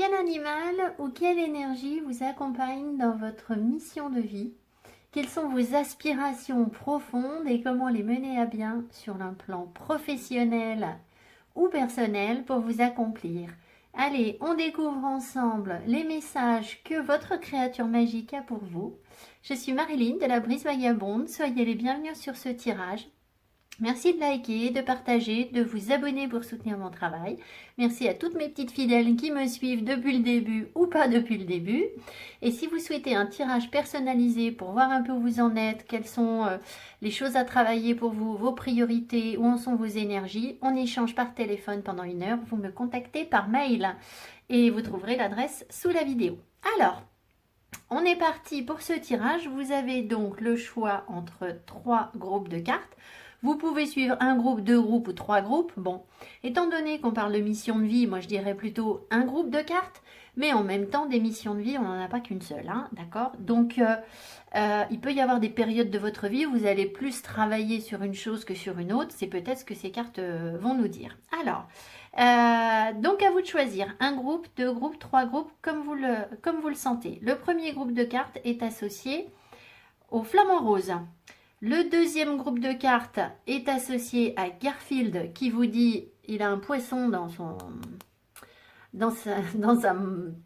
quel animal ou quelle énergie vous accompagne dans votre mission de vie? Quelles sont vos aspirations profondes et comment les mener à bien sur un plan professionnel ou personnel pour vous accomplir? Allez, on découvre ensemble les messages que votre créature magique a pour vous. Je suis Marilyn de la Brise Vagabonde. Soyez les bienvenus sur ce tirage. Merci de liker, de partager, de vous abonner pour soutenir mon travail. Merci à toutes mes petites fidèles qui me suivent depuis le début ou pas depuis le début. Et si vous souhaitez un tirage personnalisé pour voir un peu où vous en êtes, quelles sont les choses à travailler pour vous, vos priorités, où en sont vos énergies, on échange par téléphone pendant 1 heure. Vous me contactez par mail et vous trouverez l'adresse sous la vidéo. Alors, on est parti pour ce tirage. Vous avez donc le choix entre 3 groupes de cartes. Vous pouvez suivre un groupe, 2 groupes ou 3 groupes. Bon, étant donné qu'on parle de mission de vie, moi je dirais plutôt un groupe de cartes, mais en même temps, des missions de vie, on n'en a pas qu'une seule, hein, d'accord? Donc, il peut y avoir des périodes de votre vie où vous allez plus travailler sur une chose que sur une autre. C'est peut-être ce que ces cartes vont nous dire. Alors, donc à vous de choisir un groupe, 2 groupes, 3 groupes, comme vous le sentez. Le premier groupe de cartes est associé au flamant rose. Le deuxième groupe de cartes est associé à Garfield qui vous dit il a un poisson dans sa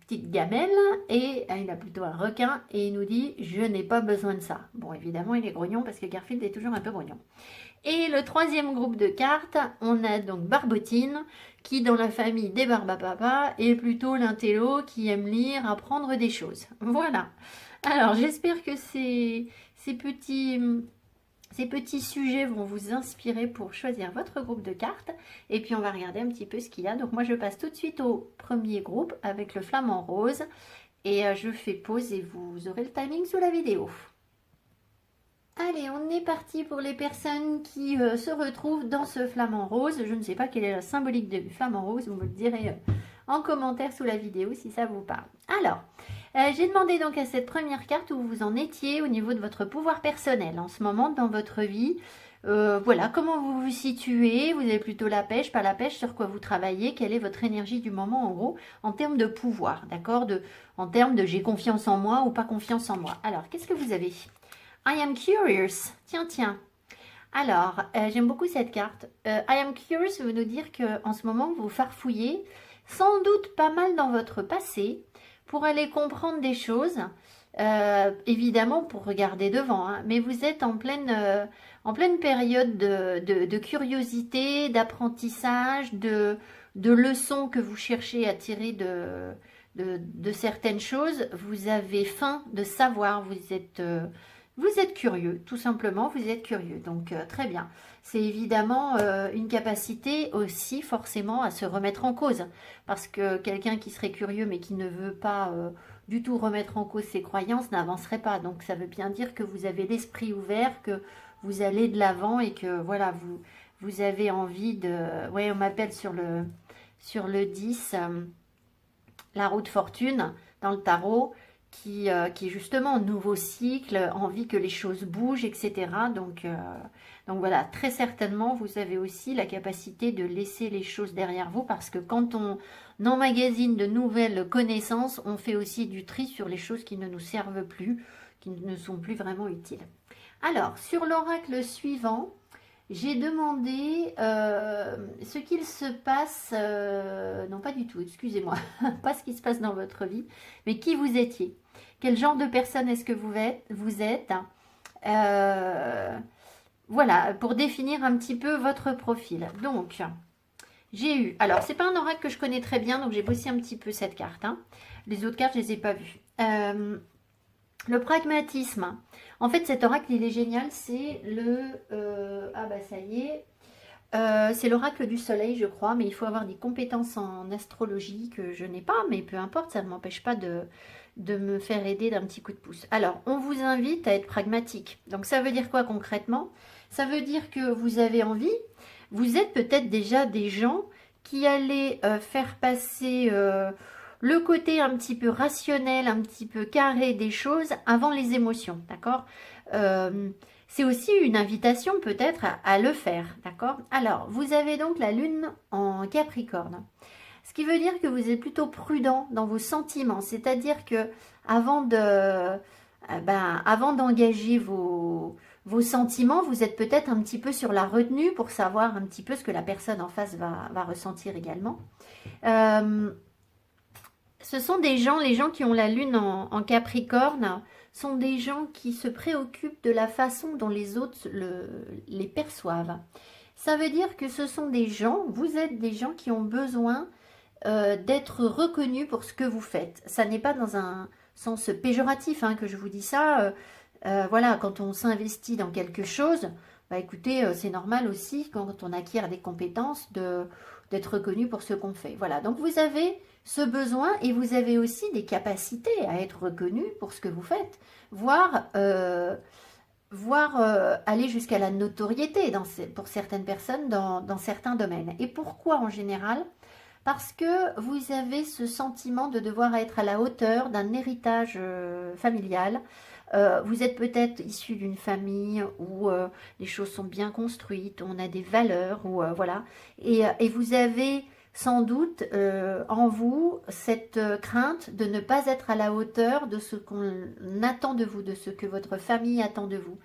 petite gamelle et il a plutôt un requin et il nous dit je n'ai pas besoin de ça. Bon, évidemment il est grognon parce que Garfield est toujours un peu grognon. Et le troisième groupe de cartes, on a donc Barbotine qui dans la famille des Barbapapa est plutôt l'intello qui aime lire, apprendre des choses. Voilà. Alors j'espère que ces petits sujets vont vous inspirer pour choisir votre groupe de cartes. Et puis on va regarder un petit peu ce qu'il y a. Donc moi je passe tout de suite au premier groupe avec le flamant rose. Et je fais pause et vous aurez le timing sous la vidéo. Allez, on est parti pour les personnes qui se retrouvent dans ce flamant rose. Je ne sais pas quelle est la symbolique du flamant rose. Vous me le direz en commentaire sous la vidéo si ça vous parle. Alors, j'ai demandé donc à cette première carte où vous en étiez au niveau de votre pouvoir personnel en ce moment dans votre vie. Voilà, comment vous vous situez, vous avez plutôt la pêche, pas la pêche, sur quoi vous travaillez, quelle est votre énergie du moment en gros, en termes de pouvoir, d'accord, en termes de j'ai confiance en moi ou pas confiance en moi. Alors, qu'est-ce que vous avez? I am curious, tiens. Alors, j'aime beaucoup cette carte. I am curious veut nous dire qu'en ce moment, vous farfouillez sans doute pas mal dans votre passé pour aller comprendre des choses, évidemment pour regarder devant, hein, mais vous êtes en pleine période de curiosité, d'apprentissage, de leçons que vous cherchez à tirer de certaines choses. Vous avez faim de savoir, vous êtes curieux, tout simplement, vous êtes curieux, donc très bien. C'est évidemment une capacité aussi forcément à se remettre en cause, parce que quelqu'un qui serait curieux mais qui ne veut pas du tout remettre en cause ses croyances n'avancerait pas. Donc ça veut bien dire que vous avez l'esprit ouvert, que vous allez de l'avant et que voilà, vous avez envie de... Ouais, on m'appelle sur le 10, la roue de fortune dans le tarot, qui est justement un nouveau cycle, envie que les choses bougent, etc. Donc voilà, très certainement, vous avez aussi la capacité de laisser les choses derrière vous, parce que quand on emmagasine de nouvelles connaissances, on fait aussi du tri sur les choses qui ne nous servent plus, qui ne sont plus vraiment utiles. Alors, sur l'oracle suivant, j'ai demandé ce qu'il se passe, non pas du tout, excusez-moi, pas ce qui se passe dans votre vie, mais qui vous étiez. Quel genre de personne est-ce que vous êtes voilà, pour définir un petit peu votre profil. Donc, j'ai eu, alors c'est pas un oracle que je connais très bien, donc j'ai bossé un petit peu cette carte. Hein. Les autres cartes, je les ai pas vues. Le pragmatisme. En fait, cet oracle, il est génial. C'est ah bah ça y est. C'est l'oracle du soleil, je crois, mais il faut avoir des compétences en astrologie que je n'ai pas, mais peu importe, ça ne m'empêche pas de me faire aider d'un petit coup de pouce. Alors, on vous invite à être pragmatique. Donc, ça veut dire quoi concrètement? Ça veut dire que vous avez envie, vous êtes peut-être déjà des gens qui allaient faire passer le côté un petit peu rationnel, un petit peu carré des choses avant les émotions, d'accord? C'est aussi une invitation peut-être à le faire, d'accord? Alors, vous avez donc la lune en Capricorne. Ce qui veut dire que vous êtes plutôt prudent dans vos sentiments. C'est-à-dire que avant d'engager vos sentiments, vous êtes peut-être un petit peu sur la retenue pour savoir un petit peu ce que la personne en face va ressentir également. Ce sont des gens, les gens qui ont la lune en Capricorne, sont des gens qui se préoccupent de la façon dont les autres les perçoivent. Ça veut dire que ce sont des gens, vous êtes des gens qui ont besoin d'être reconnus pour ce que vous faites. Ça n'est pas dans un sens péjoratif que je vous dis ça. Voilà, quand on s'investit dans quelque chose, bah écoutez, c'est normal aussi quand on acquiert des compétences d'être reconnu pour ce qu'on fait. Voilà, donc vous avez ce besoin et vous avez aussi des capacités à être reconnu pour ce que vous faites, voire aller jusqu'à la notoriété pour certaines personnes dans certains domaines. Et pourquoi en général? Parce que vous avez ce sentiment de devoir être à la hauteur d'un héritage familial. Vous êtes peut-être issu d'une famille où les choses sont bien construites, on a des valeurs, voilà. Et vous avez sans doute en vous cette crainte de ne pas être à la hauteur de ce qu'on attend de vous, de ce que votre famille attend de vous.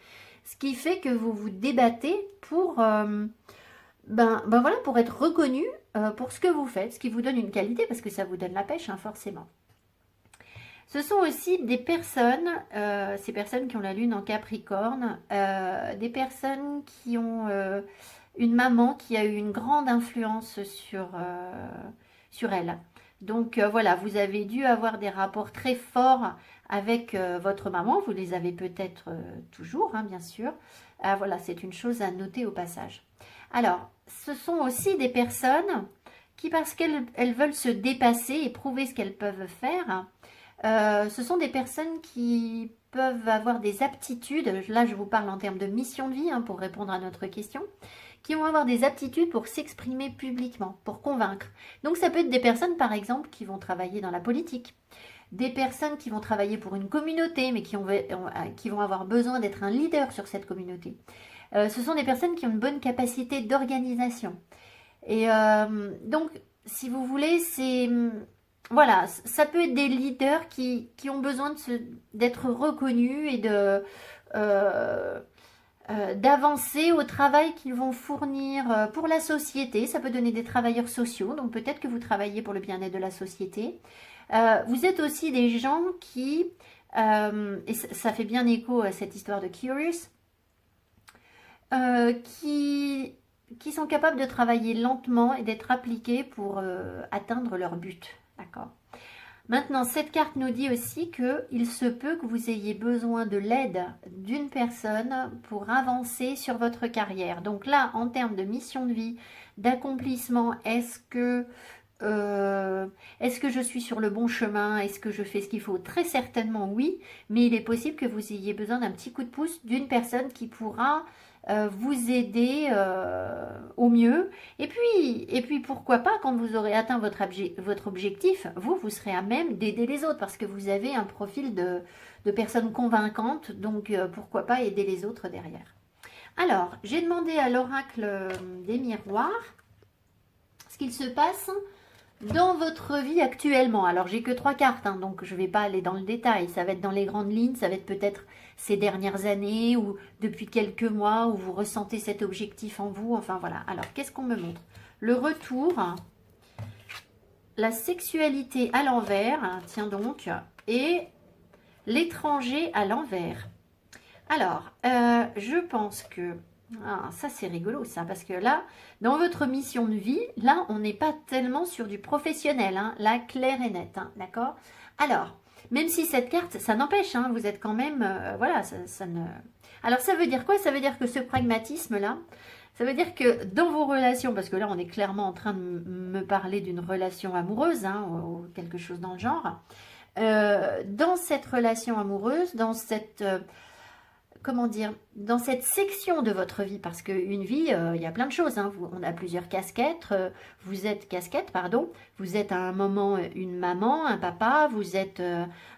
Ce qui fait que vous vous débattez pour... voilà, pour être reconnu pour ce que vous faites, ce qui vous donne une qualité, parce que ça vous donne la pêche, forcément. Ce sont aussi des personnes, ces personnes qui ont la lune en Capricorne, des personnes qui ont une maman qui a eu une grande influence sur elle. Donc voilà, vous avez dû avoir des rapports très forts avec votre maman, vous les avez peut-être toujours, bien sûr. Voilà, c'est une chose à noter au passage. Alors, ce sont aussi des personnes qui, parce qu'elles veulent se dépasser et prouver ce qu'elles peuvent faire, ce sont des personnes qui peuvent avoir des aptitudes, là je vous parle en termes de mission de vie pour répondre à notre question, qui vont avoir des aptitudes pour s'exprimer publiquement, pour convaincre. Donc ça peut être des personnes par exemple qui vont travailler dans la politique, des personnes qui vont travailler pour une communauté mais qui vont avoir besoin d'être un leader sur cette communauté. Ce sont des personnes qui ont une bonne capacité d'organisation. Et donc, si vous voulez, voilà, ça peut être des leaders qui ont besoin d'être reconnus et d'avancer au travail qu'ils vont fournir pour la société. Ça peut donner des travailleurs sociaux, donc peut-être que vous travaillez pour le bien-être de la société. Vous êtes aussi des gens qui, et ça fait bien écho à cette histoire de Curious, qui sont capables de travailler lentement et d'être appliqués pour atteindre leur but. D'accord. Maintenant, cette carte nous dit aussi qu'il se peut que vous ayez besoin de l'aide d'une personne pour avancer sur votre carrière. Donc là, en termes de mission de vie, d'accomplissement, est-ce que je suis sur le bon chemin? Est-ce que je fais ce qu'il faut? Très certainement oui, mais il est possible que vous ayez besoin d'un petit coup de pouce d'une personne qui pourra vous aider au mieux. Et puis pourquoi pas, quand vous aurez atteint votre objectif, vous serez à même d'aider les autres parce que vous avez un profil de personne convaincante, donc pourquoi pas aider les autres derrière. Alors, j'ai demandé à l'oracle des miroirs ce qu'il se passe dans votre vie actuellement. Alors, j'ai que 3 cartes, donc je ne vais pas aller dans le détail. Ça va être dans les grandes lignes, ça va être peut-être ces dernières années ou depuis quelques mois où vous ressentez cet objectif en vous. Enfin, voilà. Alors, qu'est-ce qu'on me montre? Le retour, la sexualité à l'envers, tiens donc, et l'étranger à l'envers. Alors, je pense que... ça c'est rigolo ça, parce que là, dans votre mission de vie, là, on n'est pas tellement sur du professionnel, là, clair et net, d'accord? Alors, même si cette carte, ça n'empêche, vous êtes quand même, voilà, ça ne... Alors, ça veut dire quoi? Ça veut dire que ce pragmatisme-là, ça veut dire que dans vos relations, parce que là, on est clairement en train de me parler d'une relation amoureuse, ou quelque chose dans le genre, dans cette relation amoureuse, dans cette... comment dire, dans cette section de votre vie, parce qu'une vie, il y a plein de choses, hein. On a plusieurs casquettes, vous êtes à un moment une maman, un papa, vous êtes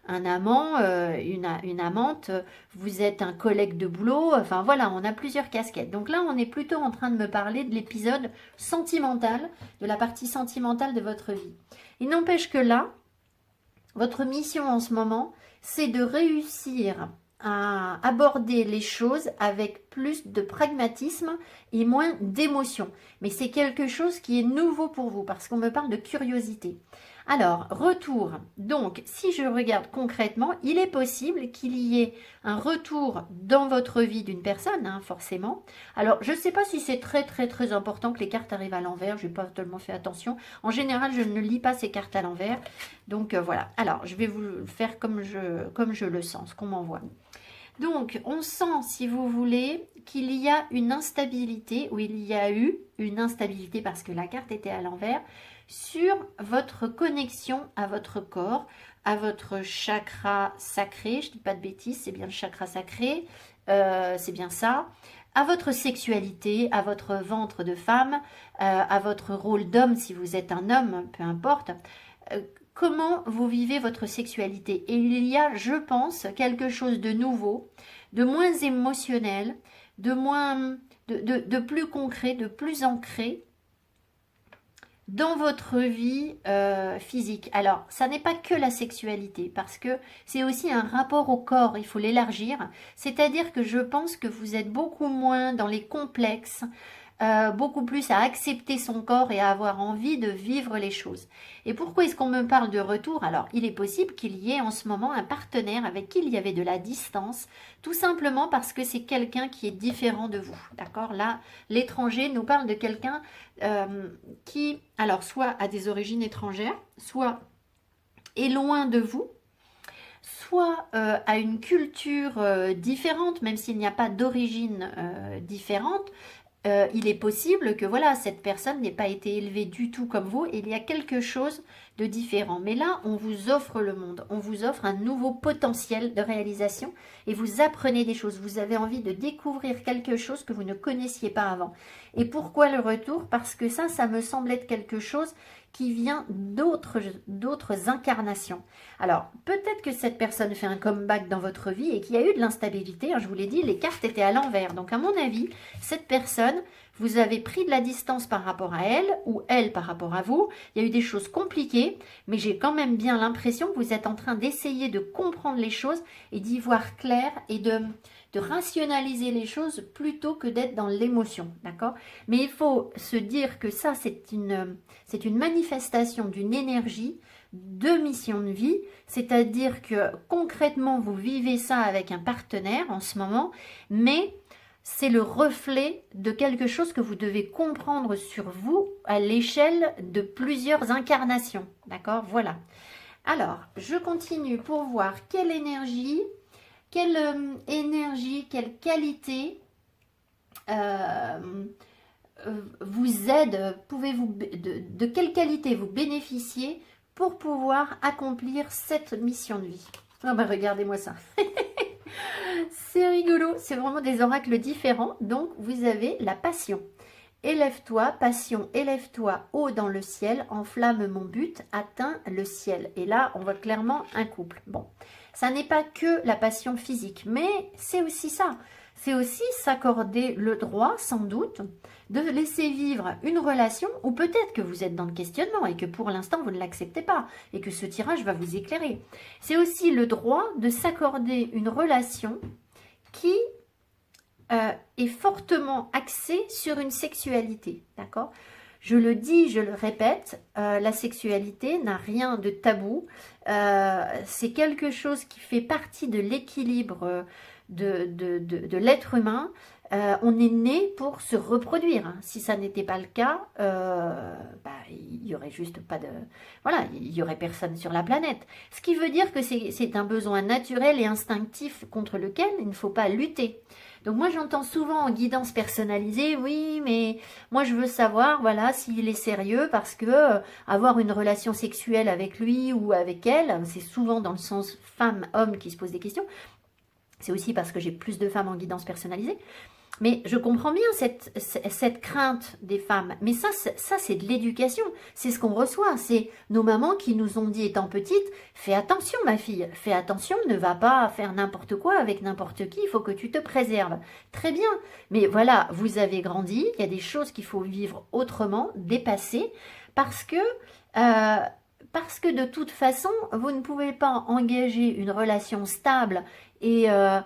un amant, une amante, vous êtes un collègue de boulot, enfin voilà, on a plusieurs casquettes. Donc là, on est plutôt en train de me parler de l'épisode sentimental, de la partie sentimentale de votre vie. Il n'empêche que là, votre mission en ce moment, c'est de réussir à aborder les choses avec plus de pragmatisme et moins d'émotion. Mais c'est quelque chose qui est nouveau pour vous parce qu'on me parle de curiosité. Alors, retour. Donc, si je regarde concrètement, il est possible qu'il y ait un retour dans votre vie d'une personne, hein, forcément. Alors, je ne sais pas si c'est très important que les cartes arrivent à l'envers. Je n'ai pas tellement fait attention. En général, je ne lis pas ces cartes à l'envers. Donc, voilà. Alors, je vais vous le faire comme je le sens, ce qu'on m'envoie. Donc, on sent, si vous voulez, qu'il y a une instabilité, ou il y a eu une instabilité parce que la carte était à l'envers, sur votre connexion à votre corps, à votre chakra sacré, je ne dis pas de bêtises, c'est bien le chakra sacré, c'est bien ça, à votre sexualité, à votre ventre de femme, à votre rôle d'homme si vous êtes un homme, peu importe. Comment vous vivez votre sexualité? Et il y a, je pense, quelque chose de nouveau, de moins émotionnel, de plus concret, de plus ancré dans votre vie physique. Alors, ça n'est pas que la sexualité, parce que c'est aussi un rapport au corps, il faut l'élargir. C'est-à-dire que je pense que vous êtes beaucoup moins dans les complexes, beaucoup plus à accepter son corps et à avoir envie de vivre les choses. Et pourquoi est-ce qu'on me parle de retour? Alors, il est possible qu'il y ait en ce moment un partenaire avec qui il y avait de la distance, tout simplement parce que c'est quelqu'un qui est différent de vous. D'accord? Là, l'étranger nous parle de quelqu'un qui, alors, soit a des origines étrangères, soit est loin de vous, soit a une culture différente, même s'il n'y a pas d'origine différente. Il est possible que voilà, cette personne n'ait pas été élevée du tout comme vous et il y a quelque chose de différent. Mais là, on vous offre le monde, on vous offre un nouveau potentiel de réalisation et vous apprenez des choses. Vous avez envie de découvrir quelque chose que vous ne connaissiez pas avant. Et pourquoi le retour? Parce que ça me semble être quelque chose qui vient d'autres incarnations. Alors, peut-être que cette personne fait un comeback dans votre vie et qu'il y a eu de l'instabilité. Je vous l'ai dit, les cartes étaient à l'envers. Donc, à mon avis, cette personne, vous avez pris de la distance par rapport à elle ou elle par rapport à vous. Il y a eu des choses compliquées, mais j'ai quand même bien l'impression que vous êtes en train d'essayer de comprendre les choses et d'y voir clair et de rationaliser les choses plutôt que d'être dans l'émotion, d'accord? Mais il faut se dire que ça, c'est une manifestation d'une énergie de mission de vie, c'est-à-dire que concrètement, vous vivez ça avec un partenaire en ce moment, mais c'est le reflet de quelque chose que vous devez comprendre sur vous à l'échelle de plusieurs incarnations, d'accord? Voilà. Alors, je continue pour voir quelle énergie, quelle qualité vous aide, de quelle qualité vous bénéficiez pour pouvoir accomplir cette mission de vie. Oh ben regardez-moi ça. C'est rigolo, c'est vraiment des oracles différents. Donc vous avez la passion. Élève-toi, passion, élève-toi haut dans le ciel, enflamme mon but, atteins le ciel. Et là, on voit clairement un couple. Bon, ça n'est pas que la passion physique, mais c'est aussi ça. C'est aussi s'accorder le droit, sans doute, de laisser vivre une relation où peut-être que vous êtes dans le questionnement et que pour l'instant, vous ne l'acceptez pas et que ce tirage va vous éclairer. C'est aussi le droit de s'accorder une relation qui est fortement axée sur une sexualité, d'accord? Je le dis, je le répète, la sexualité n'a rien de tabou. C'est quelque chose qui fait partie de l'équilibre de l'être humain. On est né pour se reproduire. Si ça n'était pas le cas, il y aurait juste pas de... Voilà, il y aurait personne sur la planète. Ce qui veut dire que c'est un besoin naturel et instinctif contre lequel il ne faut pas lutter. Donc moi j'entends souvent en guidance personnalisée, oui mais moi je veux savoir voilà s'il est sérieux parce que avoir une relation sexuelle avec lui ou avec elle, c'est souvent dans le sens femme-homme qui se pose des questions. C'est aussi parce que j'ai plus de femmes en guidance personnalisée. Mais je comprends bien cette crainte des femmes. Mais ça c'est de l'éducation. C'est ce qu'on reçoit. C'est nos mamans qui nous ont dit étant petites, fais attention ma fille, fais attention, ne va pas faire n'importe quoi avec n'importe qui, il faut que tu te préserves. Très bien. Mais voilà, vous avez grandi, il y a des choses qu'il faut vivre autrement, dépasser, parce que de toute façon, vous ne pouvez pas engager une relation stable et à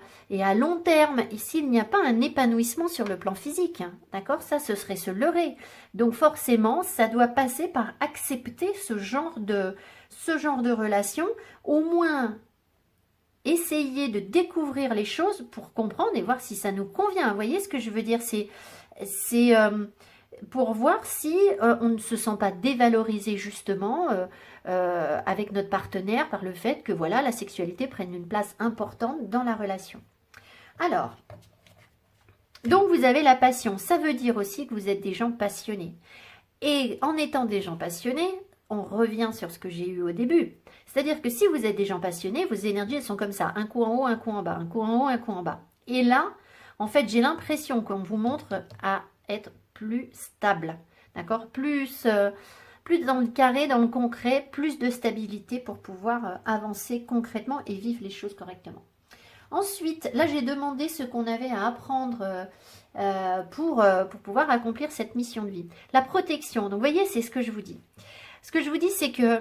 long terme, s'il n'y a pas un épanouissement sur le plan physique, hein, d'accord? Ça, ce serait se leurrer. Donc forcément, ça doit passer par accepter ce genre de relation, au moins essayer de découvrir les choses pour comprendre et voir si ça nous convient. Vous voyez ce que je veux dire? C'est pour voir si on ne se sent pas dévalorisé justement avec notre partenaire par le fait que voilà, la sexualité prenne une place importante dans la relation. Alors, donc vous avez la passion, ça veut dire aussi que vous êtes des gens passionnés. Et en étant des gens passionnés, on revient sur ce que j'ai eu au début. C'est-à-dire que si vous êtes des gens passionnés, vos énergies elles sont comme ça, un coup en haut, un coup en bas, un coup en haut, un coup en bas. Et là, en fait, j'ai l'impression qu'on vous montre à être plus stable, d'accord, plus dans le carré, dans le concret, plus de stabilité pour pouvoir avancer concrètement et vivre les choses correctement. Ensuite, là j'ai demandé ce qu'on avait à apprendre pour pouvoir accomplir cette mission de vie. La protection, donc vous voyez, c'est ce que je vous dis. Ce que je vous dis, c'est que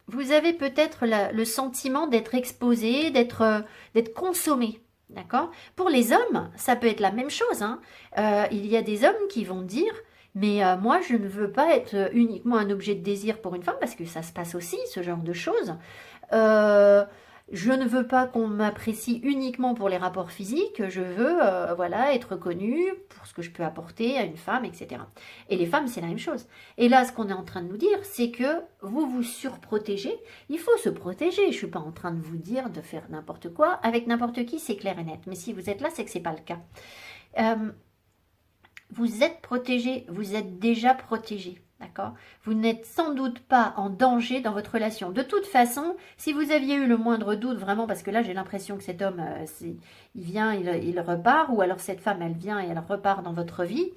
vous avez peut-être le sentiment d'être exposé, d'être consommé. D'accord? Pour les hommes, ça peut être la même chose. Hein. Il y a des hommes qui vont dire « Mais moi, je ne veux pas être uniquement un objet de désir pour une femme, parce que ça se passe aussi, ce genre de choses. Je ne veux pas qu'on m'apprécie uniquement pour les rapports physiques, je veux voilà, être reconnue pour ce que je peux apporter à une femme, etc. » Et les femmes, c'est la même chose. Et là, ce qu'on est en train de nous dire, c'est que vous vous surprotégez. Il faut se protéger. Je ne suis pas en train de vous dire de faire n'importe quoi. Avec n'importe qui, c'est clair et net. Mais si vous êtes là, c'est que ce n'est pas le cas. Vous êtes protégé, vous êtes déjà protégé. D'accord? Vous n'êtes sans doute pas en danger dans votre relation. De toute façon, si vous aviez eu le moindre doute, vraiment, parce que là, j'ai l'impression que cet homme, il vient, il repart, ou alors cette femme, elle vient et elle repart dans votre vie.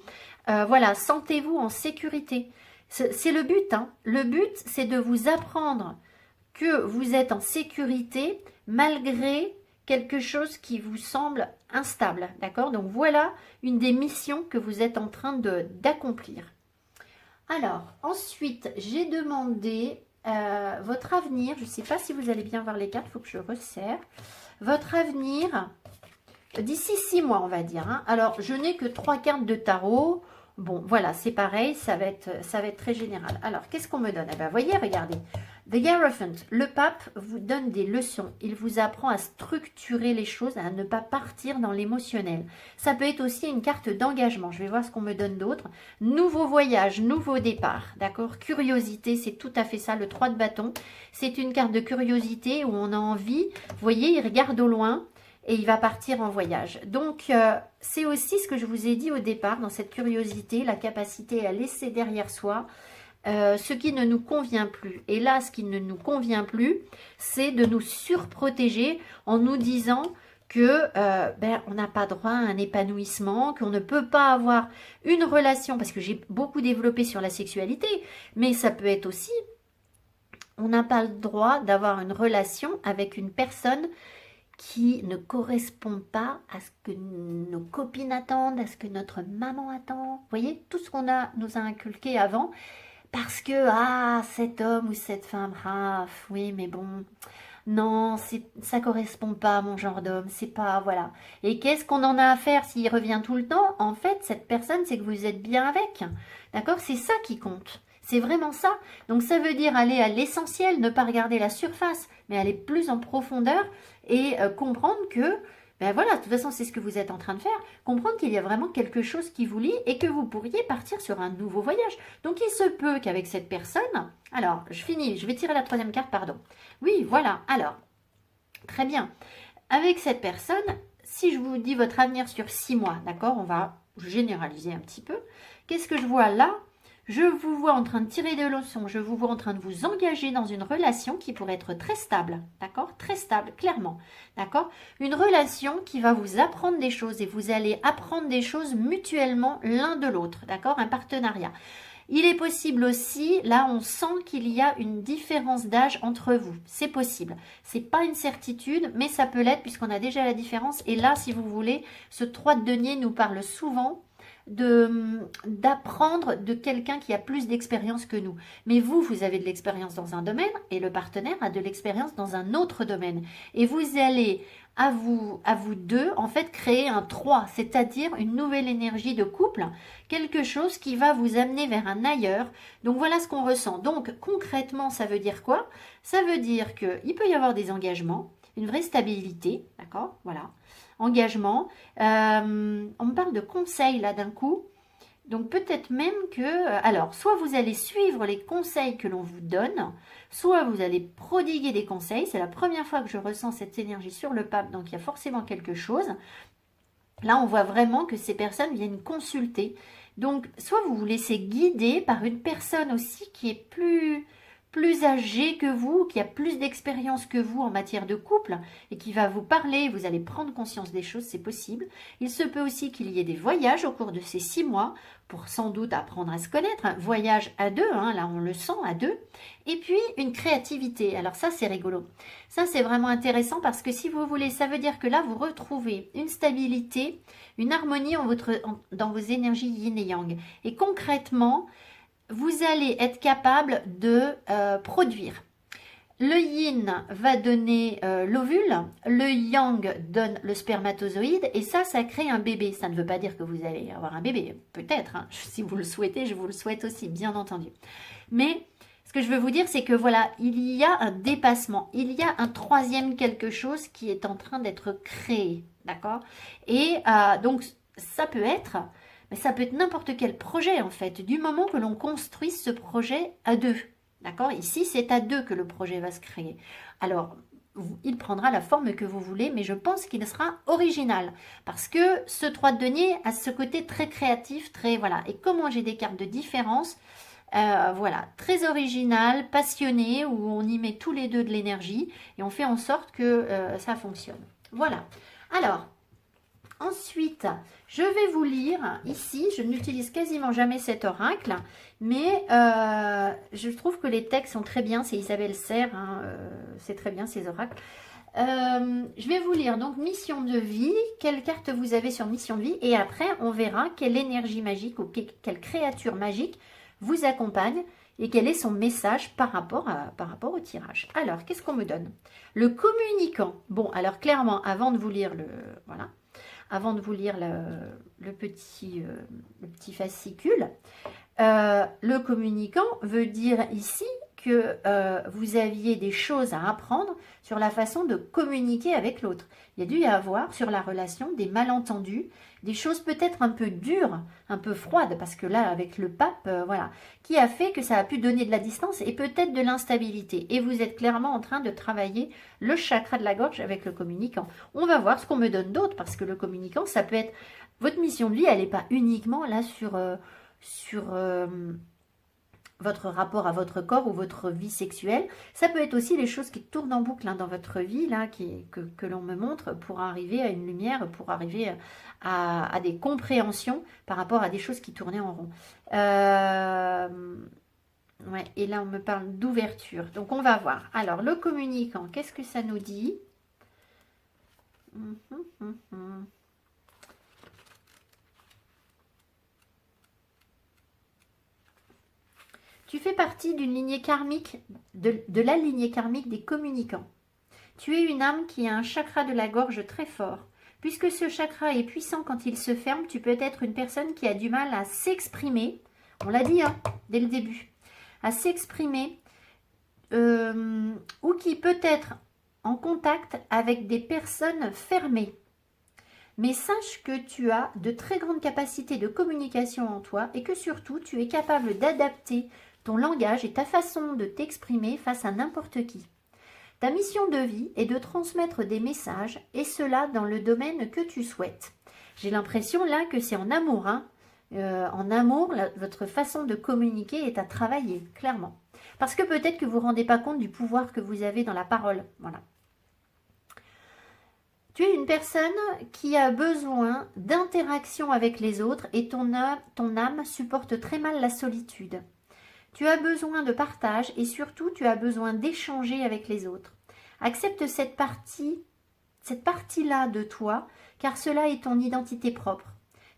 Voilà, sentez-vous en sécurité. C'est le but. Hein. Le but, c'est de vous apprendre que vous êtes en sécurité malgré quelque chose qui vous semble instable. D'accord? Donc, voilà une des missions que vous êtes en train d'accomplir. Alors, ensuite, j'ai demandé votre avenir. Je ne sais pas si vous allez bien voir les cartes, il faut que je resserre. Votre avenir d'ici 6 mois, on va dire. Hein. Alors, je n'ai que 3 cartes de tarot. Bon, voilà, c'est pareil, ça va être très général. Alors, qu'est-ce qu'on me donne? Eh bien, voyez, regardez. The Hierophant, le pape vous donne des leçons. Il vous apprend à structurer les choses, à ne pas partir dans l'émotionnel. Ça peut être aussi une carte d'engagement. Je vais voir ce qu'on me donne d'autre. Nouveau voyage, nouveau départ. D'accord? Curiosité, c'est tout à fait ça. Le 3 de bâton, c'est une carte de curiosité où on a envie. Vous voyez, il regarde au loin et il va partir en voyage. Donc, c'est aussi ce que je vous ai dit au départ, dans cette curiosité, la capacité à laisser derrière soi ce qui ne nous convient plus. Et là, ce qui ne nous convient plus, c'est de nous surprotéger en nous disant que on n'a pas droit à un épanouissement, qu'on ne peut pas avoir une relation, parce que j'ai beaucoup développé sur la sexualité, mais ça peut être aussi, on n'a pas le droit d'avoir une relation avec une personne qui ne correspond pas à ce que nos copines attendent, à ce que notre maman attend. Vous voyez, tout ce qu'on nous a inculqué avant, parce que, cet homme ou cette femme, oui, mais bon, non, ça correspond pas à mon genre d'homme, c'est pas, voilà. Et qu'est-ce qu'on en a à faire s'il revient tout le temps? En fait, cette personne, c'est que vous êtes bien avec, d'accord? C'est ça qui compte, c'est vraiment ça. Donc, ça veut dire aller à l'essentiel, ne pas regarder la surface, mais aller plus en profondeur et comprendre que, voilà, de toute façon, c'est ce que vous êtes en train de faire. Comprendre qu'il y a vraiment quelque chose qui vous lie et que vous pourriez partir sur un nouveau voyage. Donc, il se peut qu'avec cette personne... Alors, je finis. Je vais tirer la 3e carte, pardon. Oui, voilà. Alors, très bien. Avec cette personne, si je vous dis votre avenir sur 6 mois, d'accord? On va généraliser un petit peu. Qu'est-ce que je vois là? Je vous vois en train de tirer des leçons, je vous vois en train de vous engager dans une relation qui pourrait être très stable, d'accord? Très stable, clairement, d'accord? Une relation qui va vous apprendre des choses et vous allez apprendre des choses mutuellement l'un de l'autre, d'accord? Un partenariat. Il est possible aussi, là on sent qu'il y a une différence d'âge entre vous, c'est possible. C'est pas une certitude, mais ça peut l'être puisqu'on a déjà la différence. Et là, si vous voulez, ce 3 de denier nous parle souvent d'apprendre de quelqu'un qui a plus d'expérience que nous. Mais vous avez de l'expérience dans un domaine et le partenaire a de l'expérience dans un autre domaine. Et vous allez, à vous deux, en fait, créer un 3, c'est-à-dire une nouvelle énergie de couple, quelque chose qui va vous amener vers un ailleurs. Donc voilà ce qu'on ressent. Donc concrètement, ça veut dire quoi? Ça veut dire qu'il peut y avoir des engagements, une vraie stabilité, d'accord? Voilà. Engagement. On me parle de conseils là d'un coup. Donc peut-être même que, alors, soit vous allez suivre les conseils que l'on vous donne, soit vous allez prodiguer des conseils. C'est la première fois que je ressens cette énergie sur le pape, donc il y a forcément quelque chose. Là, on voit vraiment que ces personnes viennent consulter. Donc, soit vous vous laissez guider par une personne aussi qui est plus âgée que vous, qui a plus d'expérience que vous en matière de couple et qui va vous parler, vous allez prendre conscience des choses, c'est possible. Il se peut aussi qu'il y ait des voyages au cours de ces 6 mois pour sans doute apprendre à se connaître. Un voyage à deux, hein, là on le sent à deux. Et puis une créativité. Alors ça c'est rigolo. Ça c'est vraiment intéressant parce que si vous voulez, ça veut dire que là vous retrouvez une stabilité, une harmonie dans vos énergies yin et yang. Et concrètement, vous allez être capable de produire. Le yin va donner l'ovule, le yang donne le spermatozoïde et ça crée un bébé. Ça ne veut pas dire que vous allez avoir un bébé, peut-être, hein. Si vous le souhaitez, je vous le souhaite aussi, bien entendu. Mais ce que je veux vous dire, c'est que voilà, il y a un dépassement, il y a un troisième quelque chose qui est en train d'être créé, d'accord? Et donc, ça peut être... Mais ça peut être n'importe quel projet en fait, du moment que l'on construit ce projet à deux. D'accord? Ici, c'est à deux que le projet va se créer. Alors, il prendra la forme que vous voulez, mais je pense qu'il sera original. Parce que ce 3 de denier a ce côté très créatif, très... Voilà. Et comment j'ai des cartes de différence, voilà, très original, passionné, où on y met tous les deux de l'énergie et on fait en sorte que ça fonctionne. Voilà. Alors... Ensuite, je vais vous lire ici, je n'utilise quasiment jamais cet oracle, mais je trouve que les textes sont très bien, c'est Isabelle Serre, hein, c'est très bien ces oracles. Je vais vous lire donc mission de vie, quelle carte vous avez sur mission de vie, et après on verra quelle énergie magique ou quelle créature magique vous accompagne et quel est son message par rapport au tirage. Alors, qu'est-ce qu'on me donne? Le communicant. Bon, alors clairement, avant de vous lire le petit fascicule, le communicant veut dire ici que vous aviez des choses à apprendre sur la façon de communiquer avec l'autre. Il y a dû y avoir sur la relation des malentendus, des choses peut-être un peu dures, un peu froides, parce que là, avec le pape, voilà, qui a fait que ça a pu donner de la distance et peut-être de l'instabilité. Et vous êtes clairement en train de travailler le chakra de la gorge avec le communicant. On va voir ce qu'on me donne d'autre, parce que le communicant, ça peut être... Votre mission de vie, elle n'est pas uniquement là sur votre rapport à votre corps ou votre vie sexuelle. Ça peut être aussi les choses qui tournent en boucle hein, dans votre vie, là, que l'on me montre pour arriver à une lumière, pour arriver à des compréhensions par rapport à des choses qui tournaient en rond. Ouais, et là, on me parle d'ouverture. Donc, on va voir. Alors, le communicant, qu'est-ce que ça nous dit? Tu fais partie d'une lignée karmique, de la lignée karmique des communicants. Tu es une âme qui a un chakra de la gorge très fort. Puisque ce chakra est puissant quand il se ferme, tu peux être une personne qui a du mal à s'exprimer. On l'a dit hein, dès le début. À s'exprimer ou qui peut être en contact avec des personnes fermées. Mais sache que tu as de très grandes capacités de communication en toi et que surtout tu es capable d'adapter ton langage et ta façon de t'exprimer face à n'importe qui. Ta mission de vie est de transmettre des messages et cela dans le domaine que tu souhaites. J'ai l'impression là que c'est en amour, hein, En amour, votre façon de communiquer est à travailler, clairement. Parce que peut-être que vous ne vous rendez pas compte du pouvoir que vous avez dans la parole. Voilà. Tu es une personne qui a besoin d'interaction avec les autres et ton âme supporte très mal la solitude. Tu as besoin de partage et surtout tu as besoin d'échanger avec les autres. Accepte cette partie-là de toi, car cela est ton identité propre.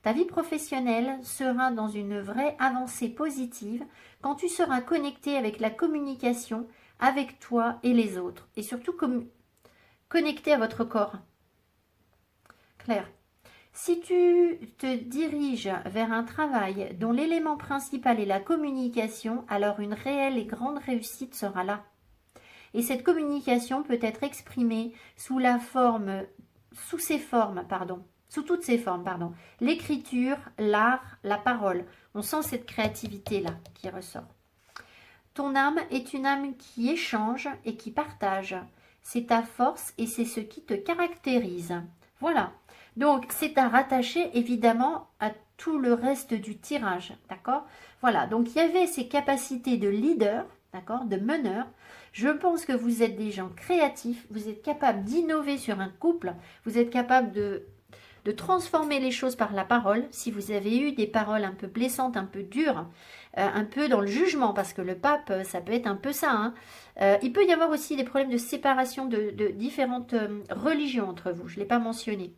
Ta vie professionnelle sera dans une vraie avancée positive quand tu seras connecté avec la communication avec toi et les autres, et surtout connecté à votre corps. Claire. Si tu te diriges vers un travail dont l'élément principal est la communication, alors une réelle et grande réussite sera là. Et cette communication peut être exprimée sous toutes ses formes, l'écriture, l'art, la parole. On sent cette créativité-là qui ressort. Ton âme est une âme qui échange et qui partage. C'est ta force et c'est ce qui te caractérise. Voilà. Donc, c'est à rattacher évidemment à tout le reste du tirage. D'accord? Voilà. Donc, il y avait ces capacités de leader, d'accord, de meneur. Je pense que vous êtes des gens créatifs. Vous êtes capable d'innover sur un couple. Vous êtes capable de transformer les choses par la parole. Si vous avez eu des paroles un peu blessantes, un peu dures, un peu dans le jugement, parce que le pape, ça peut être un peu ça. Hein. Il peut y avoir aussi des problèmes de séparation de différentes religions entre vous. Je ne l'ai pas mentionné.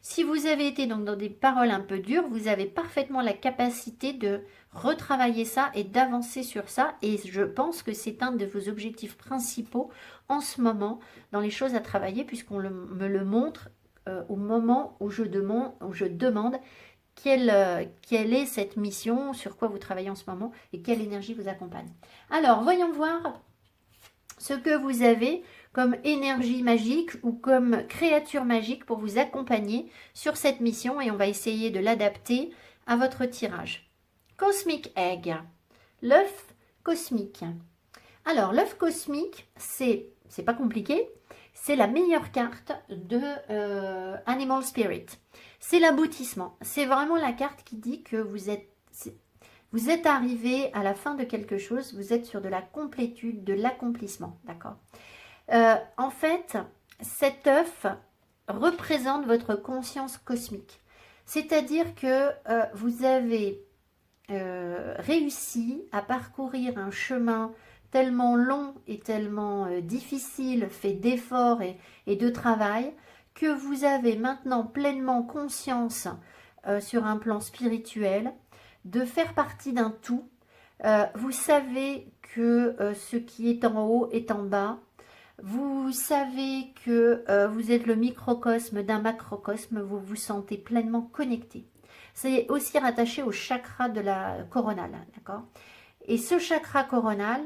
Si vous avez été donc dans des paroles un peu dures, vous avez parfaitement la capacité de retravailler ça et d'avancer sur ça. Et je pense que c'est un de vos objectifs principaux en ce moment dans les choses à travailler, puisqu'on me le montre au moment où je demande quelle est cette mission, sur quoi vous travaillez en ce moment et quelle énergie vous accompagne. Alors, voyons voir ce que vous avez comme énergie magique ou comme créature magique pour vous accompagner sur cette mission et on va essayer de l'adapter à votre tirage. Cosmic Egg, l'œuf cosmique. Alors, l'œuf cosmique, c'est pas compliqué, c'est la meilleure carte de Animal Spirit. C'est l'aboutissement. C'est vraiment la carte qui dit que vous êtes arrivé à la fin de quelque chose, vous êtes sur de la complétude, de l'accomplissement. D'accord ? En fait, cet œuf représente votre conscience cosmique. C'est-à-dire que vous avez réussi à parcourir un chemin tellement long et tellement difficile, fait d'efforts et de travail, que vous avez maintenant pleinement conscience sur un plan spirituel de faire partie d'un tout. Vous savez que ce qui est en haut est en bas. Vous savez que vous êtes le microcosme d'un macrocosme, vous vous sentez pleinement connecté. C'est aussi rattaché au chakra de la coronale, d'accord? Et ce chakra coronal,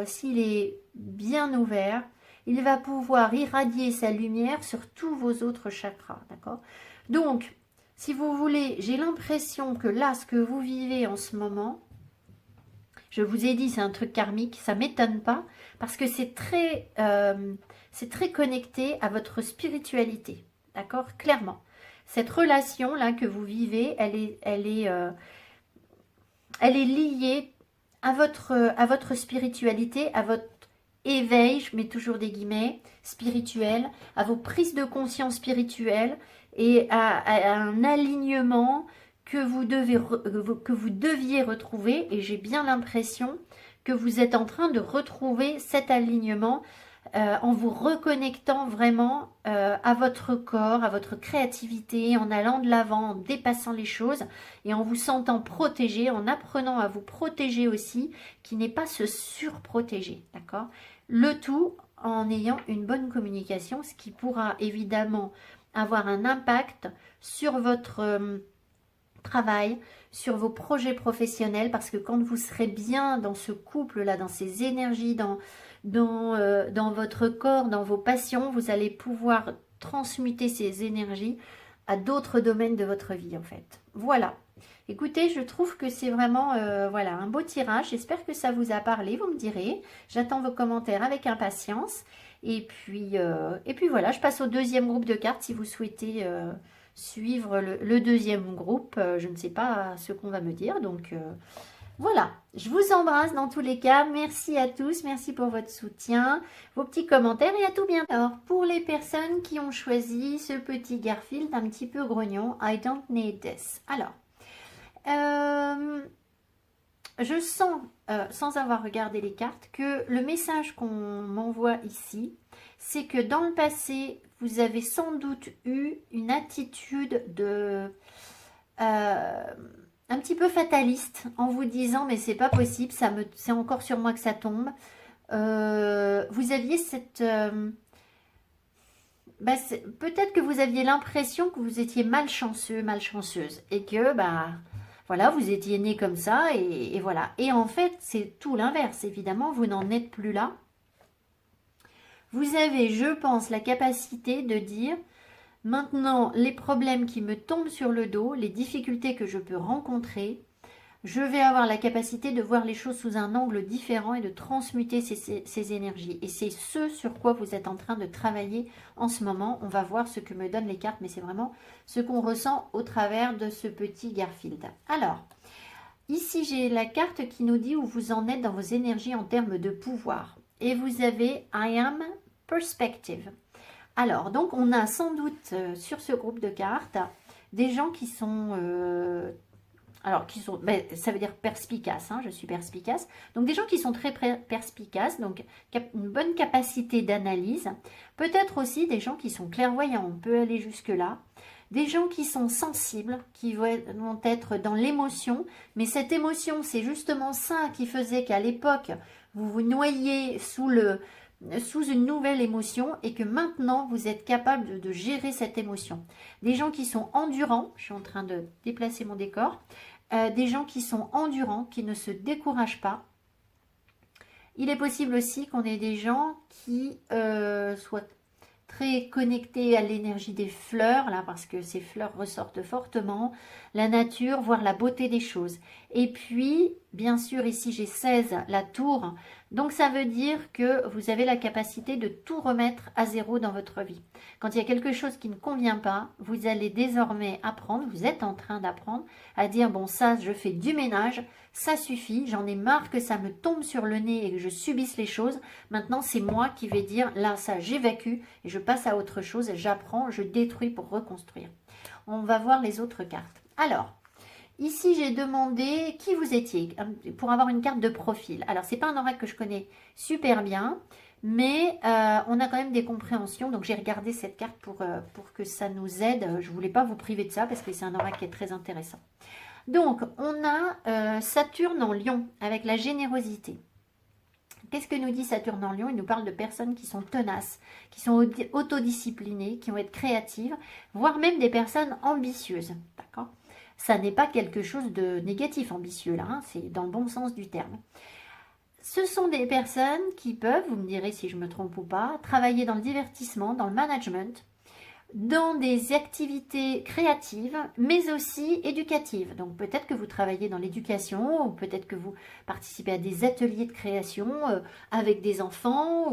s'il est bien ouvert, il va pouvoir irradier sa lumière sur tous vos autres chakras, d'accord? Donc, si vous voulez, j'ai l'impression que là, ce que vous vivez en ce moment, je vous ai dit, c'est un truc karmique, ça ne m'étonne pas, parce que c'est très connecté à votre spiritualité, d'accord? Clairement. Cette relation-là que vous vivez, elle est liée à votre spiritualité, à votre éveil, je mets toujours des guillemets, spirituel, à vos prises de conscience spirituelles et à un alignement que vous deviez retrouver. Et j'ai bien l'impression que vous êtes en train de retrouver cet alignement en vous reconnectant vraiment à votre corps, à votre créativité, en allant de l'avant, en dépassant les choses et en vous sentant protégé, en apprenant à vous protéger aussi, qui n'est pas se surprotéger, d'accord? Le tout en ayant une bonne communication, ce qui pourra évidemment avoir un impact sur votre travail, sur vos projets professionnels, parce que quand vous serez bien dans ce couple-là, dans ces énergies, dans votre corps, dans vos passions, vous allez pouvoir transmuter ces énergies à d'autres domaines de votre vie en fait. Voilà. Écoutez, je trouve que c'est vraiment voilà, un beau tirage. J'espère que ça vous a parlé, vous me direz. J'attends vos commentaires avec impatience. Et puis voilà, je passe au deuxième groupe de cartes si vous souhaitez suivre le deuxième groupe. Je ne sais pas ce qu'on va me dire, donc voilà. Je vous embrasse dans tous les cas. Merci à tous, merci pour votre soutien, vos petits commentaires et à tout bientôt. Alors, pour les personnes qui ont choisi ce petit Garfield un petit peu grognon, I don't need this. Alors, je sens, sans avoir regardé les cartes, que le message qu'on m'envoie ici, c'est que dans le passé, vous avez sans doute eu une attitude de un petit peu fataliste en vous disant mais c'est pas possible, c'est encore sur moi que ça tombe. Vous aviez cette peut-être que vous aviez l'impression que vous étiez malchanceux, malchanceuse et que voilà, vous étiez né comme ça et voilà. Et en fait, c'est tout l'inverse. Évidemment, vous n'en êtes plus là. Vous avez, je pense, la capacité de dire maintenant, les problèmes qui me tombent sur le dos, les difficultés que je peux rencontrer, je vais avoir la capacité de voir les choses sous un angle différent et de transmuter ces énergies. Et c'est ce sur quoi vous êtes en train de travailler en ce moment. On va voir ce que me donnent les cartes, mais c'est vraiment ce qu'on ressent au travers de ce petit Garfield. Alors, ici j'ai la carte qui nous dit où vous en êtes dans vos énergies en termes de pouvoir. Et vous avez I am perspective. Alors, donc on a sans doute sur ce groupe de cartes des gens qui sont... ça veut dire perspicace, hein, je suis perspicace. Donc des gens qui sont très perspicaces, donc une bonne capacité d'analyse. Peut-être aussi des gens qui sont clairvoyants, on peut aller jusque-là. Des gens qui sont sensibles, qui vont être dans l'émotion. Mais cette émotion, c'est justement ça qui faisait qu'à l'époque, vous vous noyiez sous une nouvelle émotion et que maintenant, vous êtes capable de gérer cette émotion. Des gens qui sont endurants, je suis en train de déplacer mon décor, des gens qui sont endurants, qui ne se découragent pas. Il est possible aussi qu'on ait des gens qui soient très connectés à l'énergie des fleurs, là, parce que ces fleurs ressortent fortement, la nature, voir la beauté des choses. Et puis, bien sûr, ici j'ai 16, la tour, donc ça veut dire que vous avez la capacité de tout remettre à zéro dans votre vie. Quand il y a quelque chose qui ne convient pas, vous allez désormais apprendre, vous êtes en train d'apprendre à dire, bon ça, je fais du ménage, ça suffit, j'en ai marre que ça me tombe sur le nez et que je subisse les choses. Maintenant, c'est moi qui vais dire, là, ça, j'évacue et je passe à autre chose, j'apprends, je détruis pour reconstruire. On va voir les autres cartes. Alors, ici, j'ai demandé qui vous étiez pour avoir une carte de profil. Alors, c'est pas un oracle que je connais super bien, mais on a quand même des compréhensions. Donc, j'ai regardé cette carte pour que ça nous aide. Je voulais pas vous priver de ça parce que c'est un oracle qui est très intéressant. Donc, on a Saturne en Lion avec la générosité. Qu'est-ce que nous dit Saturne en Lion? Il nous parle de personnes qui sont tenaces, qui sont autodisciplinées, qui vont être créatives, voire même des personnes ambitieuses. D'accord? Ça n'est pas quelque chose de négatif, ambitieux, là, hein, c'est dans le bon sens du terme. Ce sont des personnes qui peuvent, vous me direz si je me trompe ou pas, travailler dans le divertissement, dans le management, dans des activités créatives, mais aussi éducatives. Donc peut-être que vous travaillez dans l'éducation, ou peut-être que vous participez à des ateliers de création avec des enfants,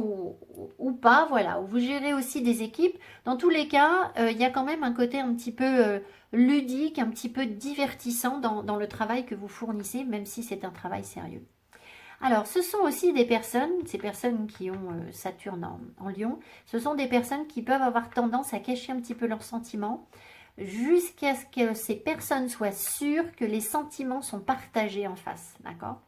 ou pas, voilà. Ou vous gérez aussi des équipes. Dans tous les cas, il y a quand même un côté un petit peu ludique, un petit peu divertissant dans le travail que vous fournissez, même si c'est un travail sérieux. Alors, ce sont aussi des personnes, ces personnes qui ont Saturne en Lion, ce sont des personnes qui peuvent avoir tendance à cacher un petit peu leurs sentiments jusqu'à ce que ces personnes soient sûres que les sentiments sont partagés en face, d'accord ?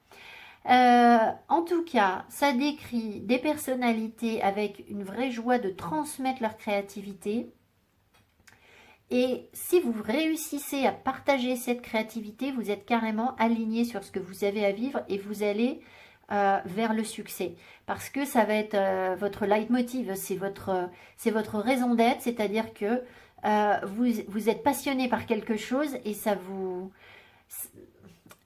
En tout cas, ça décrit des personnalités avec une vraie joie de transmettre leur créativité. Et si vous réussissez à partager cette créativité, vous êtes carrément aligné sur ce que vous avez à vivre et vous allez vers le succès. Parce que ça va être votre leitmotiv, c'est votre raison d'être, c'est-à-dire que vous êtes passionné par quelque chose et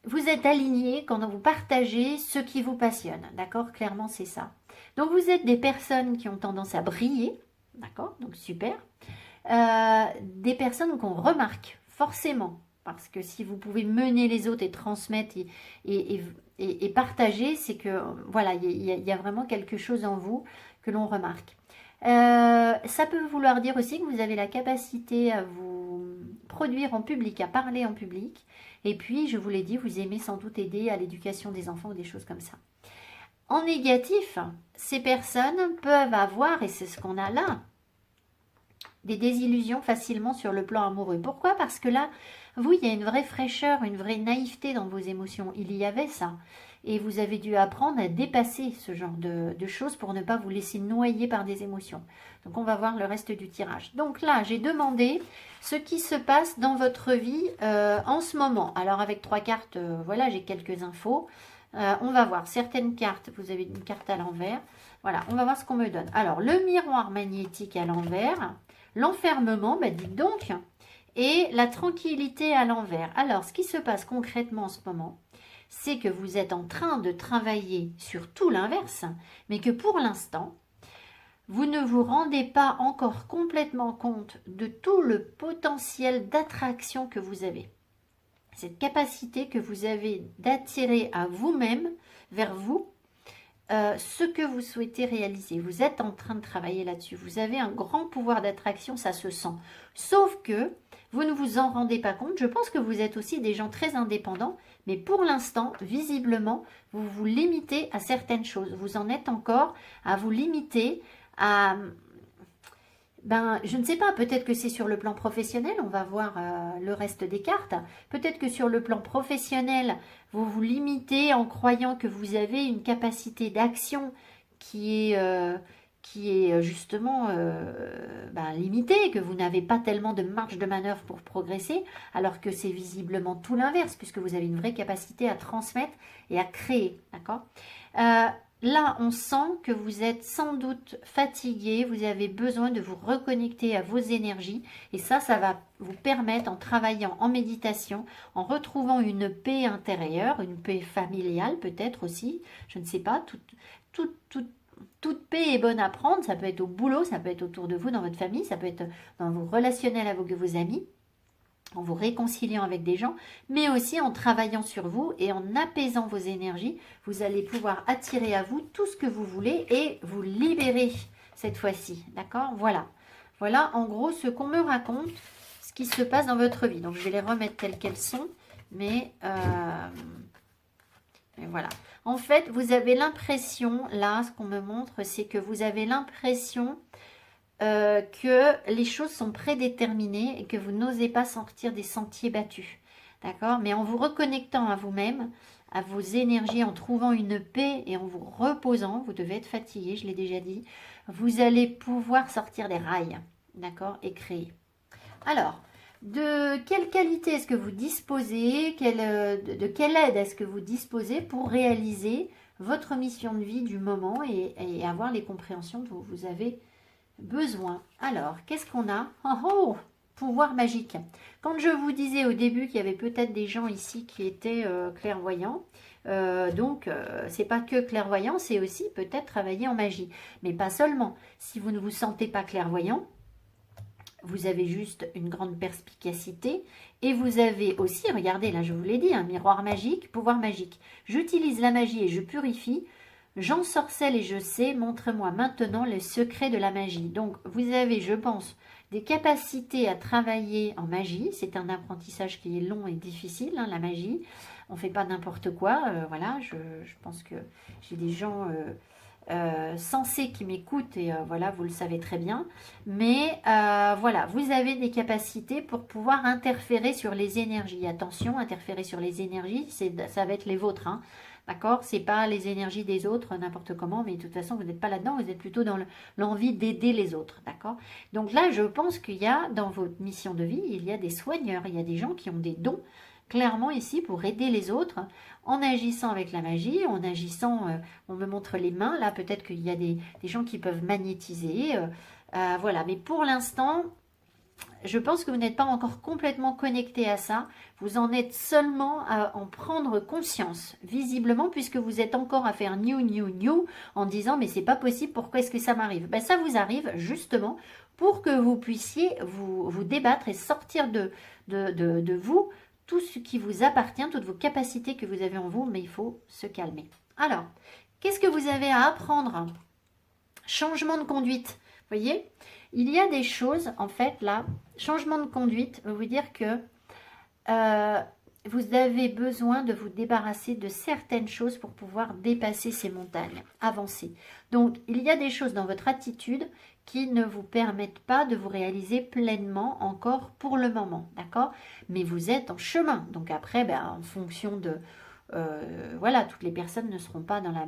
vous êtes aligné quand vous partagez ce qui vous passionne. D'accord? Clairement, c'est ça. Donc, vous êtes des personnes qui ont tendance à briller. D'accord? Donc, super. Des personnes qu'on remarque forcément, parce que si vous pouvez mener les autres et transmettre et partager, c'est que voilà, il y a vraiment quelque chose en vous que l'on remarque. Ça peut vouloir dire aussi que vous avez la capacité à vous produire en public, à parler en public. Et puis, je vous l'ai dit, vous aimez sans doute aider à l'éducation des enfants ou des choses comme ça. En négatif, ces personnes peuvent avoir, et c'est ce qu'on a là, des désillusions facilement sur le plan amoureux. Pourquoi? Parce que là, vous, il y a une vraie fraîcheur, une vraie naïveté dans vos émotions. Il y avait ça. Et vous avez dû apprendre à dépasser ce genre de choses pour ne pas vous laisser noyer par des émotions. Donc, on va voir le reste du tirage. Donc là, j'ai demandé ce qui se passe dans votre vie en ce moment. Alors, avec 3 cartes, voilà, j'ai quelques infos. On va voir certaines cartes. Vous avez une carte à l'envers. Voilà, on va voir ce qu'on me donne. Alors, le miroir magnétique à l'envers. L'enfermement, dites donc, et la tranquillité à l'envers. Alors, ce qui se passe concrètement en ce moment, c'est que vous êtes en train de travailler sur tout l'inverse, mais que pour l'instant, vous ne vous rendez pas encore complètement compte de tout le potentiel d'attraction que vous avez. Cette capacité que vous avez d'attirer à vous-même, vers vous, ce que vous souhaitez réaliser. Vous êtes en train de travailler là-dessus. Vous avez un grand pouvoir d'attraction, ça se sent. Sauf que vous ne vous en rendez pas compte. Je pense que vous êtes aussi des gens très indépendants, mais pour l'instant, visiblement, vous vous limitez à certaines choses. Vous en êtes encore à vous limiter à... je ne sais pas, peut-être que c'est sur le plan professionnel, on va voir le reste des cartes. Peut-être que sur le plan professionnel, vous vous limitez en croyant que vous avez une capacité d'action qui est justement limitée, que vous n'avez pas tellement de marge de manœuvre pour progresser, alors que c'est visiblement tout l'inverse, puisque vous avez une vraie capacité à transmettre et à créer, d'accord? Là, on sent que vous êtes sans doute fatigué, vous avez besoin de vous reconnecter à vos énergies et ça va vous permettre en travaillant en méditation, en retrouvant une paix intérieure, une paix familiale peut-être aussi, je ne sais pas, toute paix est bonne à prendre, ça peut être au boulot, ça peut être autour de vous, dans votre famille, ça peut être dans vos relationnels avec vos amis, en vous réconciliant avec des gens, mais aussi en travaillant sur vous et en apaisant vos énergies, vous allez pouvoir attirer à vous tout ce que vous voulez et vous libérer cette fois-ci, d'accord? Voilà, en gros ce qu'on me raconte, ce qui se passe dans votre vie. Donc je vais les remettre telles qu'elles sont, mais voilà. En fait, vous avez l'impression, là, ce qu'on me montre, c'est que vous avez l'impression que les choses sont prédéterminées et que vous n'osez pas sortir des sentiers battus. D'accord? Mais en vous reconnectant à vous-même, à vos énergies, en trouvant une paix et en vous reposant, vous devez être fatigué, je l'ai déjà dit, vous allez pouvoir sortir des rails. D'accord? Et créer. Alors, de quelle qualité est-ce que vous disposez, de quelle aide est-ce que vous disposez pour réaliser votre mission de vie du moment et avoir les compréhensions dont vous avez besoin. Alors, qu'est-ce qu'on a? Oh, pouvoir magique. Quand je vous disais au début qu'il y avait peut-être des gens ici qui étaient clairvoyants, c'est pas que clairvoyant, c'est aussi peut-être travailler en magie. Mais pas seulement. Si vous ne vous sentez pas clairvoyant, vous avez juste une grande perspicacité et vous avez aussi, regardez là je vous l'ai dit, un miroir magique, pouvoir magique. J'utilise la magie et je purifie. J'ensorcelle et je sais, montre-moi maintenant les secrets de la magie. Donc, vous avez, je pense, des capacités à travailler en magie. C'est un apprentissage qui est long et difficile, la magie. On ne fait pas n'importe quoi. Voilà, je pense que j'ai des gens sensés qui m'écoutent et voilà, vous le savez très bien. Mais voilà, vous avez des capacités pour pouvoir interférer sur les énergies. Attention, interférer sur les énergies, ça va être les vôtres, hein. D'accord? C'est pas les énergies des autres, n'importe comment, mais de toute façon, vous n'êtes pas là-dedans, vous êtes plutôt dans l'envie d'aider les autres. D'accord? Donc là, je pense qu'il y a, dans votre mission de vie, il y a des soigneurs, il y a des gens qui ont des dons, clairement ici, pour aider les autres, en agissant avec la magie, en agissant, on me montre les mains, là, peut-être qu'il y a des gens qui peuvent magnétiser, voilà. Mais pour l'instant, je pense que vous n'êtes pas encore complètement connecté à ça. Vous en êtes seulement à en prendre conscience, visiblement, puisque vous êtes encore à faire new en disant mais c'est pas possible, pourquoi est-ce que ça m'arrive? Ça vous arrive justement pour que vous puissiez vous débattre et sortir de vous tout ce qui vous appartient, toutes vos capacités que vous avez en vous, mais il faut se calmer. Alors, qu'est-ce que vous avez à apprendre? Changement de conduite, voyez? Il y a des choses, en fait, là, changement de conduite, veut vous dire que vous avez besoin de vous débarrasser de certaines choses pour pouvoir dépasser ces montagnes, avancer. Donc, il y a des choses dans votre attitude qui ne vous permettent pas de vous réaliser pleinement encore pour le moment, d'accord? Mais vous êtes en chemin. Donc après, ben, en fonction de... voilà, toutes les personnes ne seront pas dans la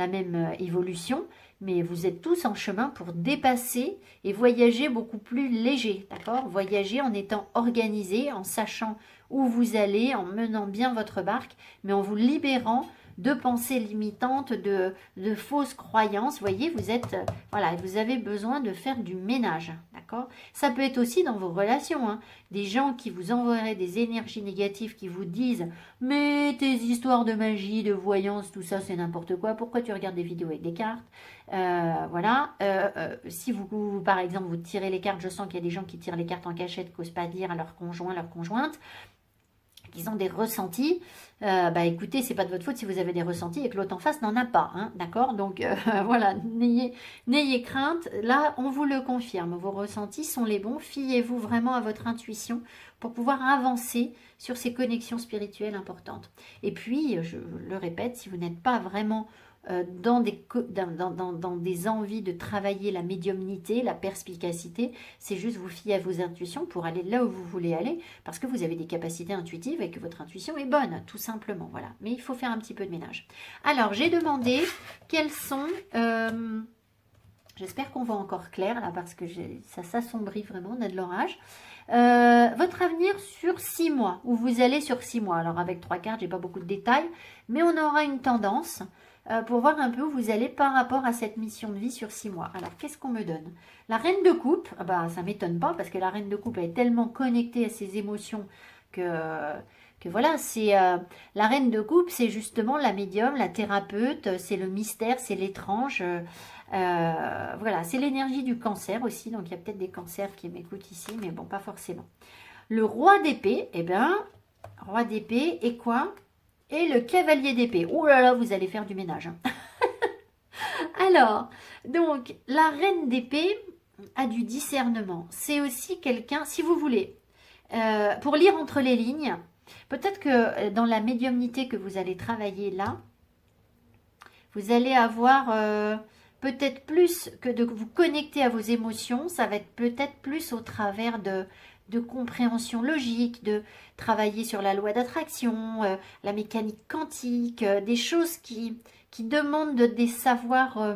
même évolution, mais vous êtes tous en chemin pour dépasser et voyager beaucoup plus léger, d'accord? Voyager en étant organisé, en sachant où vous allez, en menant bien votre barque, mais en vous libérant de pensées limitantes, de fausses croyances. Vous voyez, vous êtes, voilà, vous avez besoin de faire du ménage, d'accord? Ça peut être aussi dans vos relations, hein, des gens qui vous enverraient des énergies négatives, qui vous disent « Mais tes histoires de magie, de voyance, tout ça, c'est n'importe quoi. Pourquoi tu regardes des vidéos avec des cartes ?» Voilà. Si vous, par exemple, vous tirez les cartes, je sens qu'il y a des gens qui tirent les cartes en cachette, qui n'osent pas dire à leur conjoint, leur conjointe, qu'ils ont des ressentis, bah écoutez, c'est pas de votre faute si vous avez des ressentis et que l'autre en face n'en a pas, hein, d'accord? Donc voilà, n'ayez crainte, là on vous le confirme, vos ressentis sont les bons, fiez-vous vraiment à votre intuition pour pouvoir avancer sur ces connexions spirituelles importantes. Et puis, je le répète, si vous n'êtes pas vraiment dans des envies de travailler la médiumnité, la perspicacité, c'est juste vous fier à vos intuitions pour aller là où vous voulez aller, parce que vous avez des capacités intuitives et que votre intuition est bonne, tout simplement, voilà. Mais il faut faire un petit peu de ménage. Alors, j'ai demandé quels sont... J'espère qu'on voit encore clair, là, parce que ça s'assombrit vraiment, on a de l'orage. Votre avenir sur 6 mois, où vous allez sur 6 mois. Alors, avec 3 cartes, j'ai pas beaucoup de détails, mais on aura une tendance pour voir un peu où vous allez par rapport à cette mission de vie sur 6 mois. Alors, qu'est-ce qu'on me donne? La reine de coupe, bah, ça ne m'étonne pas parce que la reine de coupe est tellement connectée à ses émotions que voilà, c'est la reine de coupe, c'est justement la médium, la thérapeute, c'est le mystère, c'est l'étrange. Voilà, c'est l'énergie du cancer aussi, donc il y a peut-être des cancers qui m'écoutent ici, mais bon, pas forcément. Le roi d'épée, eh bien, roi d'épée et quoi? Et le cavalier d'épée. Oh là là, vous allez faire du ménage. Hein. Alors, donc, la reine d'épée a du discernement. C'est aussi quelqu'un, si vous voulez, pour lire entre les lignes, peut-être que dans la médiumnité que vous allez travailler là, vous allez avoir peut-être plus que de vous connecter à vos émotions, ça va être peut-être plus au travers de compréhension logique, de travailler sur la loi d'attraction, la mécanique quantique, des choses qui demandent des savoirs,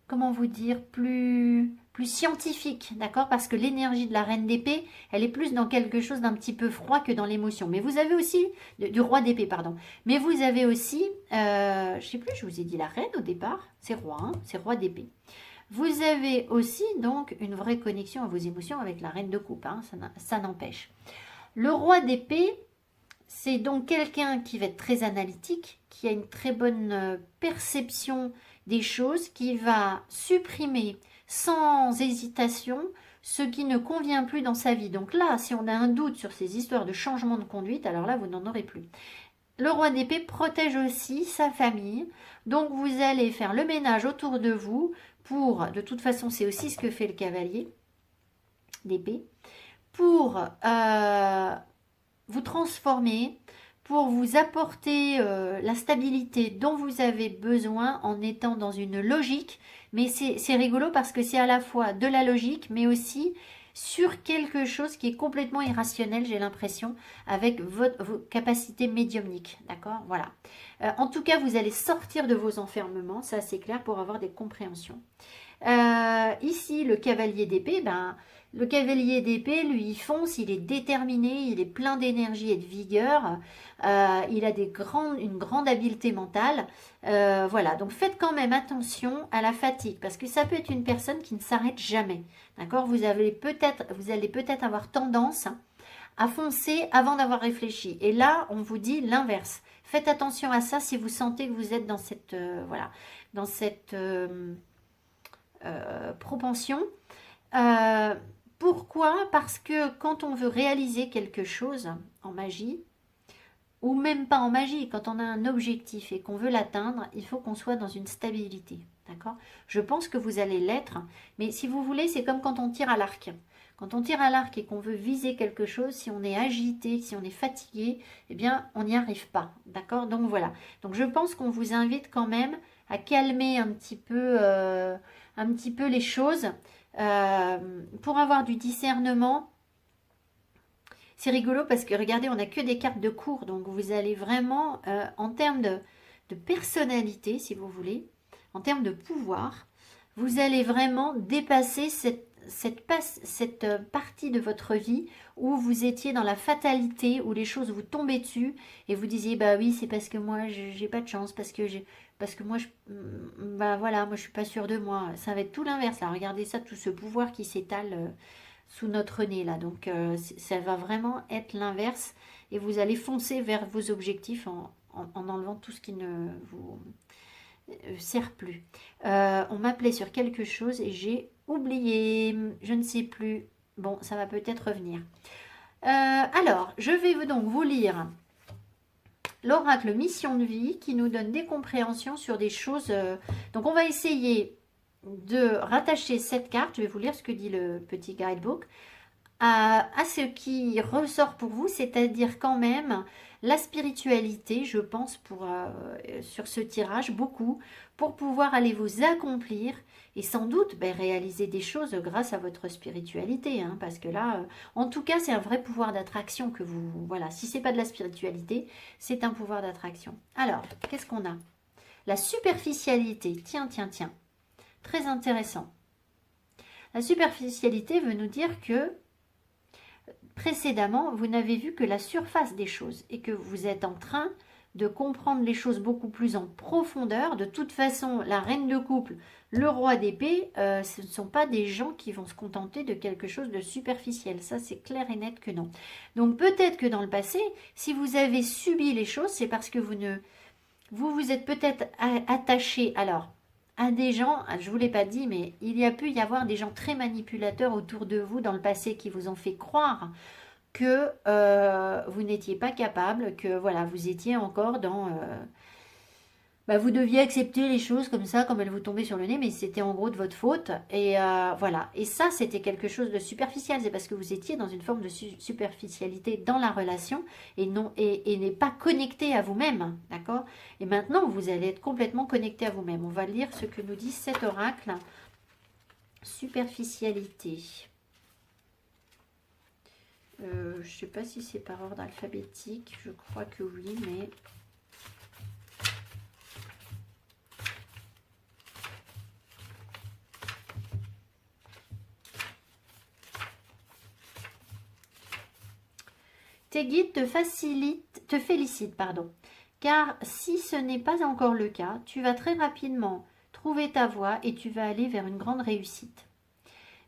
comment vous dire, plus scientifiques, d'accord? Parce que l'énergie de la reine d'épée, elle est plus dans quelque chose d'un petit peu froid que dans l'émotion. Mais vous avez aussi, du roi d'épée, pardon. Mais vous avez aussi, je ne sais plus, je vous ai dit la reine au départ, c'est roi, hein, c'est roi d'épée. Vous avez aussi donc une vraie connexion à vos émotions avec la reine de coupe, hein, ça n'empêche. Le roi d'épée, c'est donc quelqu'un qui va être très analytique, qui a une très bonne perception des choses, qui va supprimer sans hésitation ce qui ne convient plus dans sa vie. Donc là, si on a un doute sur ces histoires de changement de conduite, alors là, vous n'en aurez plus. Le roi d'épée protège aussi sa famille, donc vous allez faire le ménage autour de vous pour, de toute façon, c'est aussi ce que fait le cavalier d'épée, pour vous transformer, pour vous apporter la stabilité dont vous avez besoin en étant dans une logique. Mais c'est rigolo parce que c'est à la fois de la logique, mais aussi sur quelque chose qui est complètement irrationnel, j'ai l'impression, avec vos capacités médiumniques. D'accord? Voilà. En tout cas, vous allez sortir de vos enfermements, ça c'est clair, pour avoir des compréhensions. Ici, le cavalier d'épée, ben, le cavalier d'épée, lui, il fonce, il est déterminé, il est plein d'énergie et de vigueur, il a une grande habileté mentale. Voilà, donc faites quand même attention à la fatigue, parce que ça peut être une personne qui ne s'arrête jamais. D'accord? Vous allez peut-être avoir tendance à foncer avant d'avoir réfléchi. Et là, on vous dit l'inverse. Faites attention à ça si vous sentez que vous êtes dans cette, voilà, dans cette propension. Pourquoi? Parce que quand on veut réaliser quelque chose en magie, ou même pas en magie, quand on a un objectif et qu'on veut l'atteindre, il faut qu'on soit dans une stabilité. D'accord? Je pense que vous allez l'être, mais si vous voulez, c'est comme quand on tire à l'arc. Quand on tire à l'arc et qu'on veut viser quelque chose, si on est agité, si on est fatigué, eh bien, on n'y arrive pas. D'accord? Donc voilà. Donc je pense qu'on vous invite quand même à calmer un petit peu les choses pour avoir du discernement. C'est rigolo parce que regardez, on n'a que des cartes de cours, donc vous allez vraiment, en termes de personnalité, si vous voulez, en termes de pouvoir, vous allez vraiment dépasser cette partie de votre vie où vous étiez dans la fatalité, où les choses vous tombaient dessus et vous disiez bah oui c'est parce que moi j'ai pas de chance, parce que moi bah voilà, moi je suis pas sûre de moi. Ça va être tout l'inverse là. Regardez ça, tout ce pouvoir qui s'étale sous notre nez là. Donc ça va vraiment être l'inverse et vous allez foncer vers vos objectifs en enlevant tout ce qui ne vous sert plus. On m'appelait sur quelque chose et j'ai oublié, je ne sais plus. Bon, ça va peut-être revenir. Alors, je vais donc vous lire l'oracle mission de vie qui nous donne des compréhensions sur des choses. Donc, on va essayer de rattacher cette carte. Je vais vous lire ce que dit le petit guidebook à ce qui ressort pour vous, c'est-à-dire quand même la spiritualité, je pense, sur ce tirage, beaucoup, pour pouvoir aller vous accomplir et sans doute réaliser des choses grâce à votre spiritualité, hein, parce que là, en tout cas, c'est un vrai pouvoir d'attraction que vous... Voilà, si c'est pas de la spiritualité, c'est un pouvoir d'attraction. Alors, qu'est-ce qu'on a? La superficialité, tiens, très intéressant. La superficialité veut nous dire que précédemment, vous n'avez vu que la surface des choses et que vous êtes en train de comprendre les choses beaucoup plus en profondeur. De toute façon, la reine de couple, le roi d'épée, ce ne sont pas des gens qui vont se contenter de quelque chose de superficiel. Ça, c'est clair et net que non. Donc peut-être que dans le passé, si vous avez subi les choses, c'est parce que vous êtes peut-être attaché à des gens, je ne vous l'ai pas dit, mais il y a pu y avoir des gens très manipulateurs autour de vous dans le passé qui vous ont fait croire que vous n'étiez pas capable, que voilà, vous étiez encore dans... vous deviez accepter les choses comme ça, comme elles vous tombaient sur le nez, mais c'était en gros de votre faute. Et voilà. Et ça, c'était quelque chose de superficiel. C'est parce que vous étiez dans une forme de superficialité dans la relation et n'est pas connecté à vous-même. D'accord? Et maintenant, vous allez être complètement connecté à vous-même. On va lire ce que nous dit cet oracle. Superficialité. Je ne sais pas si c'est par ordre alphabétique. Je crois que oui, mais... Tes guides te félicitent, car si ce n'est pas encore le cas, tu vas très rapidement trouver ta voie et tu vas aller vers une grande réussite.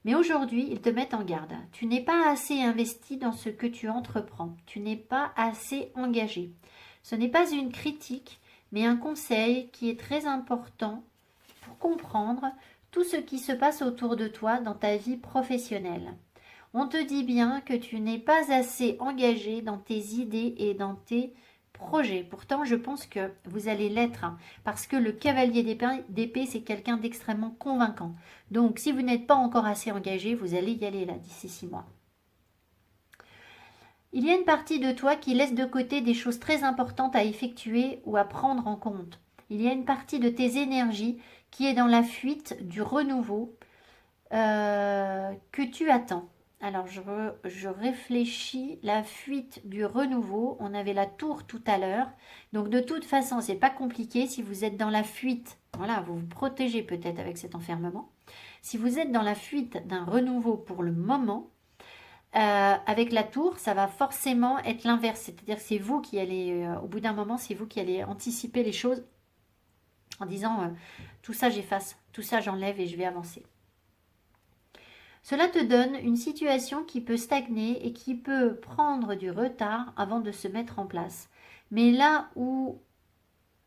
Mais aujourd'hui, ils te mettent en garde. Tu n'es pas assez investi dans ce que tu entreprends. Tu n'es pas assez engagé. Ce n'est pas une critique, mais un conseil qui est très important pour comprendre tout ce qui se passe autour de toi dans ta vie professionnelle. On te dit bien que tu n'es pas assez engagé dans tes idées et dans tes projets. Pourtant, je pense que vous allez l'être, hein, parce que le cavalier d'épée, c'est quelqu'un d'extrêmement convaincant. Donc, si vous n'êtes pas encore assez engagé, vous allez y aller là, d'ici 6 mois. Il y a une partie de toi qui laisse de côté des choses très importantes à effectuer ou à prendre en compte. Il y a une partie de tes énergies qui est dans la fuite du renouveau que tu attends. Alors, je réfléchis, la fuite du renouveau, on avait la tour tout à l'heure, donc de toute façon, c'est pas compliqué, si vous êtes dans la fuite, voilà, vous vous protégez peut-être avec cet enfermement, si vous êtes dans la fuite d'un renouveau pour le moment, avec la tour, ça va forcément être l'inverse, c'est-à-dire que c'est vous qui allez, au bout d'un moment, c'est vous qui allez anticiper les choses en disant, tout ça j'efface, tout ça j'enlève et je vais avancer. Cela te donne une situation qui peut stagner et qui peut prendre du retard avant de se mettre en place. Mais là, on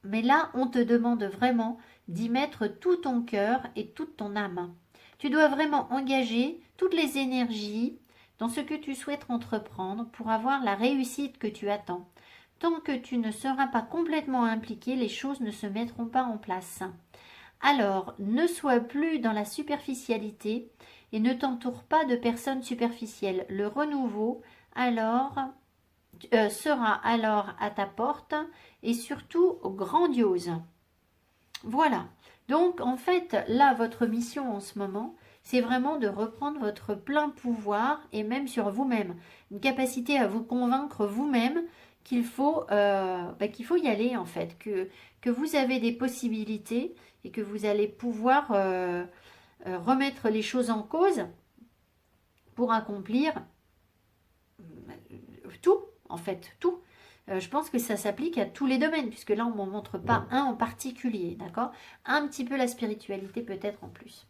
te demande vraiment d'y mettre tout ton cœur et toute ton âme. Tu dois vraiment engager toutes les énergies dans ce que tu souhaites entreprendre pour avoir la réussite que tu attends. tant que tu ne seras pas complètement impliqué, les choses ne se mettront pas en place. Alors, ne sois plus dans la superficialité et ne t'entoure pas de personnes superficielles. Le renouveau sera alors à ta porte et surtout grandiose. Voilà. Donc, en fait, là, votre mission en ce moment, c'est vraiment de reprendre votre plein pouvoir et même sur vous-même. Une capacité à vous convaincre vous-même qu'il faut y aller, en fait. Que vous avez des possibilités et que vous allez pouvoir remettre les choses en cause pour accomplir tout, en fait, tout. Je pense que ça s'applique à tous les domaines, puisque là, on ne m'en montre pas un en particulier, d'accord? Un petit peu la spiritualité peut-être en plus.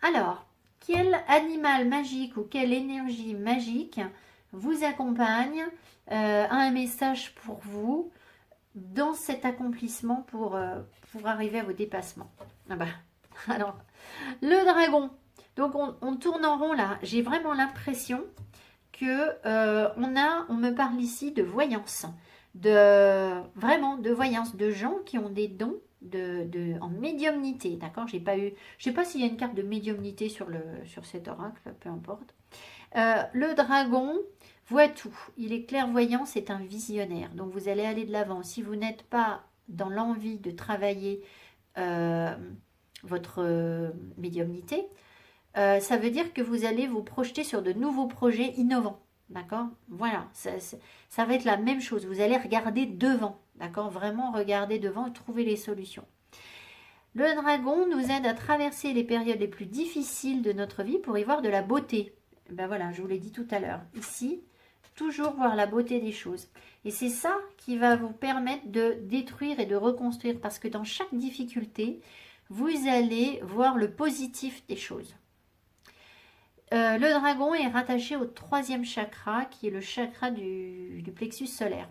Alors, quel animal magique ou quelle énergie magique vous accompagne, a un message pour vous dans cet accomplissement pour arriver à vos dépassements? Ah bah, alors, le dragon. Donc, on tourne en rond là. J'ai vraiment l'impression que on me parle ici de voyance, vraiment de voyance, de gens qui ont des dons en médiumnité, d'accord? Je sais pas s'il y a une carte de médiumnité sur cet oracle, peu importe. Le dragon voit tout, il est clairvoyant, c'est un visionnaire, donc vous allez aller de l'avant. Si vous n'êtes pas dans l'envie de travailler votre médiumnité, ça veut dire que vous allez vous projeter sur de nouveaux projets innovants, d'accord? Voilà, ça va être la même chose, vous allez regarder devant, d'accord? Vraiment regarder devant et trouver les solutions. Le dragon nous aide à traverser les périodes les plus difficiles de notre vie pour y voir de la beauté. Ben voilà, je vous l'ai dit tout à l'heure, ici, toujours voir la beauté des choses. Et c'est ça qui va vous permettre de détruire et de reconstruire, parce que dans chaque difficulté, vous allez voir le positif des choses. Le dragon est rattaché au 3e chakra, qui est le chakra du plexus solaire.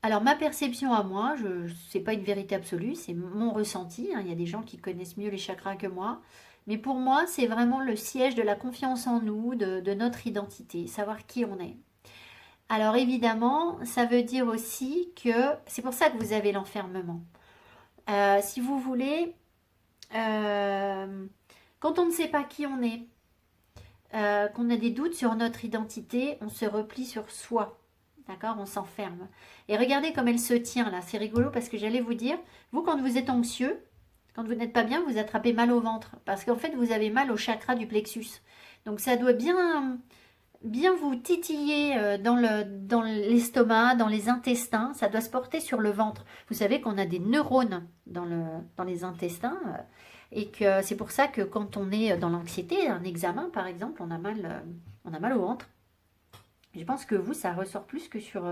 Alors, ma perception à moi, ce n'est pas une vérité absolue, c'est mon ressenti. Il y a des gens qui connaissent mieux les chakras que moi. Mais pour moi, c'est vraiment le siège de la confiance en nous, de notre identité, savoir qui on est. Alors, évidemment, ça veut dire aussi que c'est pour ça que vous avez l'enfermement. Si vous voulez, quand on ne sait pas qui on est, qu'on a des doutes sur notre identité, on se replie sur soi. D'accord? On s'enferme. Et regardez comme elle se tient là. C'est rigolo parce que j'allais vous dire, vous quand vous êtes anxieux, quand vous n'êtes pas bien, vous attrapez mal au ventre. Parce qu'en fait, vous avez mal au chakra du plexus. Donc ça doit bien vous titiller dans l'estomac, dans les intestins. Ça doit se porter sur le ventre. Vous savez qu'on a des neurones dans les intestins. Et que c'est pour ça que quand on est dans l'anxiété, un examen par exemple, on a mal au ventre. Je pense que vous, ça ressort plus que sur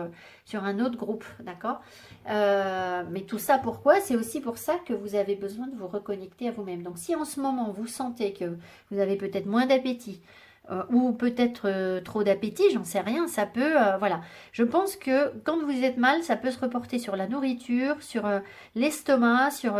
un autre groupe, d'accord? Mais tout ça, pourquoi? C'est aussi pour ça que vous avez besoin de vous reconnecter à vous-même. Donc, si en ce moment, vous sentez que vous avez peut-être moins d'appétit, ou peut-être trop d'appétit, j'en sais rien, ça peut, voilà. Je pense que quand vous êtes mal, ça peut se reporter sur la nourriture, sur l'estomac, sur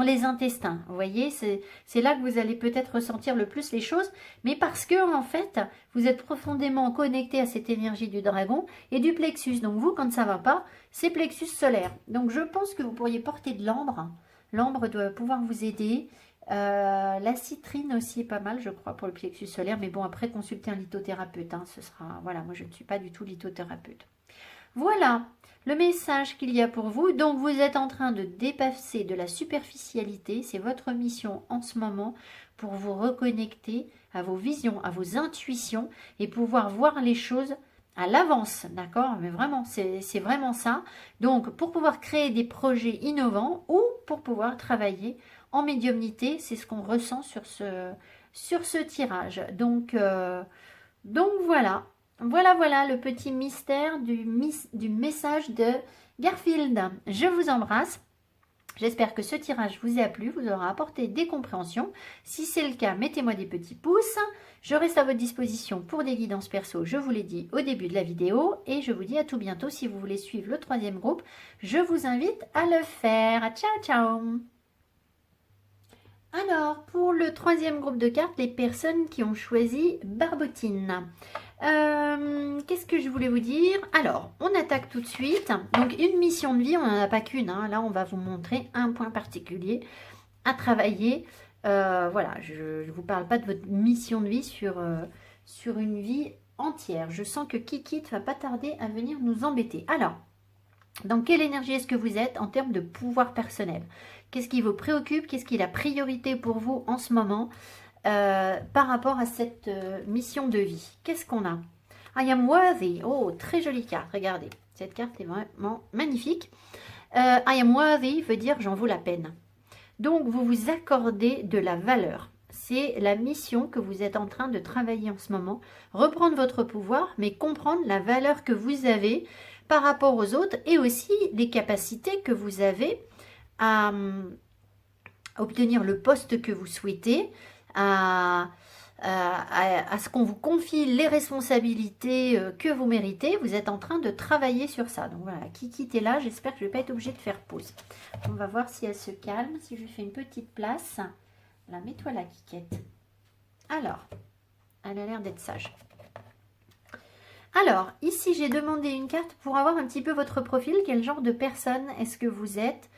les intestins. Vous voyez, c'est là que vous allez peut-être ressentir le plus les choses, mais parce que, en fait, vous êtes profondément connecté à cette énergie du dragon et du plexus. Donc vous, quand ça va pas, c'est plexus solaire. Donc je pense que vous pourriez porter de l'ambre. L'ambre doit pouvoir vous aider. La citrine aussi est pas mal, je crois, pour le plexus solaire. Mais bon, après, consulter un lithothérapeute. Ce sera... Voilà, moi, je ne suis pas du tout lithothérapeute. Voilà le message qu'il y a pour vous. Donc, vous êtes en train de dépasser de la superficialité. C'est votre mission en ce moment pour vous reconnecter à vos visions, à vos intuitions et pouvoir voir les choses à l'avance, d'accord? Mais vraiment, c'est vraiment ça. Donc, pour pouvoir créer des projets innovants ou pour pouvoir travailler en médiumnité, c'est ce qu'on ressent sur ce tirage. Donc voilà. Voilà le petit mystère du message de Garfield. Je vous embrasse. J'espère que ce tirage vous a plu, vous aura apporté des compréhensions. Si c'est le cas, mettez-moi des petits pouces. Je reste à votre disposition pour des guidances perso, je vous l'ai dit au début de la vidéo. Et je vous dis à tout bientôt. Si vous voulez suivre le 3e groupe, je vous invite à le faire. Ciao, ciao! Alors, pour le 3e groupe de cartes, les personnes qui ont choisi Barbotine. Qu'est-ce que je voulais vous dire? Alors, on attaque tout de suite. Donc, une mission de vie, on n'en a pas qu'une. Hein. Là, on va vous montrer un point particulier à travailler. Voilà, je ne vous parle pas de votre mission de vie sur une vie entière. Je sens que Kiki ne va pas tarder à venir nous embêter. Alors, dans quelle énergie est-ce que vous êtes en termes de pouvoir personnel? Qu'est-ce qui vous préoccupe? Qu'est-ce qui est la priorité pour vous en ce moment par rapport à cette mission de vie? Qu'est-ce qu'on a? I am worthy. Oh, très jolie carte. Regardez, cette carte est vraiment magnifique. I am worthy veut dire j'en vaux la peine. Donc, vous vous accordez de la valeur. C'est la mission que vous êtes en train de travailler en ce moment. Reprendre votre pouvoir, mais comprendre la valeur que vous avez par rapport aux autres et aussi les capacités que vous avez à obtenir le poste que vous souhaitez, à ce qu'on vous confie les responsabilités que vous méritez. Vous êtes en train de travailler sur ça. Donc voilà, Kiki est là. J'espère que je ne vais pas être obligée de faire pause. On va voir si elle se calme, si je lui fais une petite place. Là, mets-toi là, Kikette. Alors, elle a l'air d'être sage. Alors, ici, j'ai demandé une carte pour avoir un petit peu votre profil. Quel genre de personne est-ce que vous êtes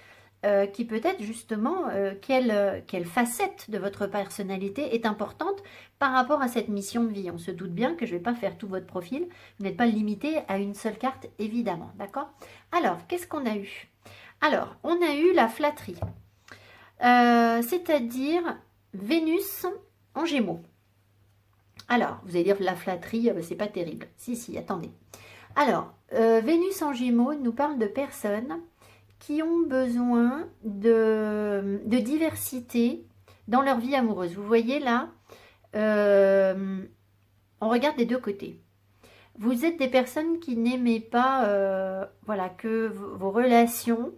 qui peut-être justement, quelle facette de votre personnalité est importante par rapport à cette mission de vie. On se doute bien que je ne vais pas faire tout votre profil. Vous n'êtes pas limité à une seule carte, évidemment. D'accord? Alors, qu'est-ce qu'on a eu? Alors, on a eu la flatterie. C'est-à-dire Vénus en Gémeaux. Alors, vous allez dire la flatterie, c'est pas terrible. Si, attendez. Alors, Vénus en Gémeaux nous parle de personnes qui ont besoin de diversité dans leur vie amoureuse. Vous voyez là, on regarde des deux côtés. Vous êtes des personnes qui n'aimez pas voilà, que vos relations.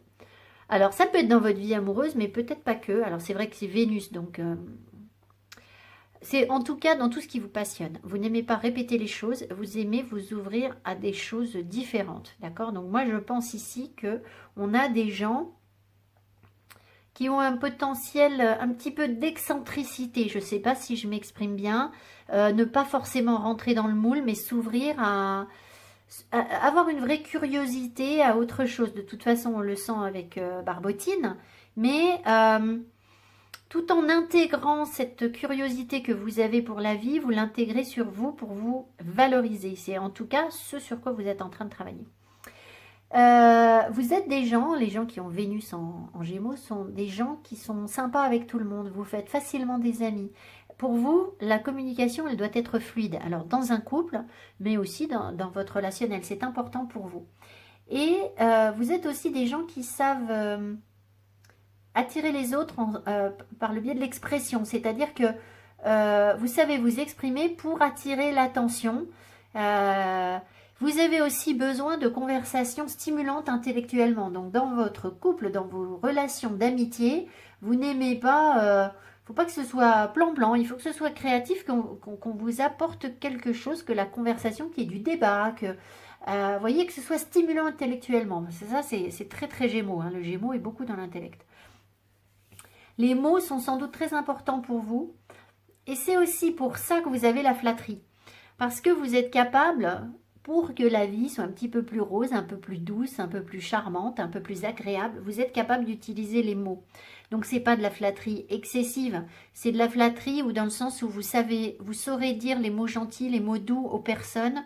Alors, ça peut être dans votre vie amoureuse, mais peut-être pas que. Alors, c'est vrai que c'est Vénus, donc c'est en tout cas dans tout ce qui vous passionne. Vous n'aimez pas répéter les choses, vous aimez vous ouvrir à des choses différentes. D'accord? Donc moi je pense ici que on a des gens qui ont un potentiel un petit peu d'excentricité. Je ne sais pas si je m'exprime bien. Ne pas forcément rentrer dans le moule, mais s'ouvrir à avoir une vraie curiosité à autre chose. De toute façon, on le sent avec Barbotine. Mais tout en intégrant cette curiosité que vous avez pour la vie, vous l'intégrez sur vous pour vous valoriser. C'est en tout cas ce sur quoi vous êtes en train de travailler. Vous êtes des gens, les gens qui ont Vénus en Gémeaux, sont des gens qui sont sympas avec tout le monde. Vous faites facilement des amis. Pour vous, la communication, elle doit être fluide. Alors, dans un couple, mais aussi dans votre relationnel. C'est important pour vous. Et vous êtes aussi des gens qui savent attirer les autres par le biais de l'expression. C'est-à-dire que vous savez vous exprimer pour attirer l'attention. Vous avez aussi besoin de conversations stimulantes intellectuellement. Donc, dans votre couple, dans vos relations d'amitié, vous n'aimez pas... il ne faut pas que ce soit plan-plan, il faut que ce soit créatif, qu'on vous apporte quelque chose, que la conversation, qu'il y ait du débat, que... voyez, que ce soit stimulant intellectuellement. Ça, c'est très très Gémeaux. Hein. Le Gémeaux est beaucoup dans l'intellect. Les mots sont sans doute très importants pour vous. Et c'est aussi pour ça que vous avez la flatterie. Parce que vous êtes capable, pour que la vie soit un petit peu plus rose, un peu plus douce, un peu plus charmante, un peu plus agréable, vous êtes capable d'utiliser les mots. Donc, ce n'est pas de la flatterie excessive. C'est de la flatterie ou dans le sens où vous saurez dire les mots gentils, les mots doux aux personnes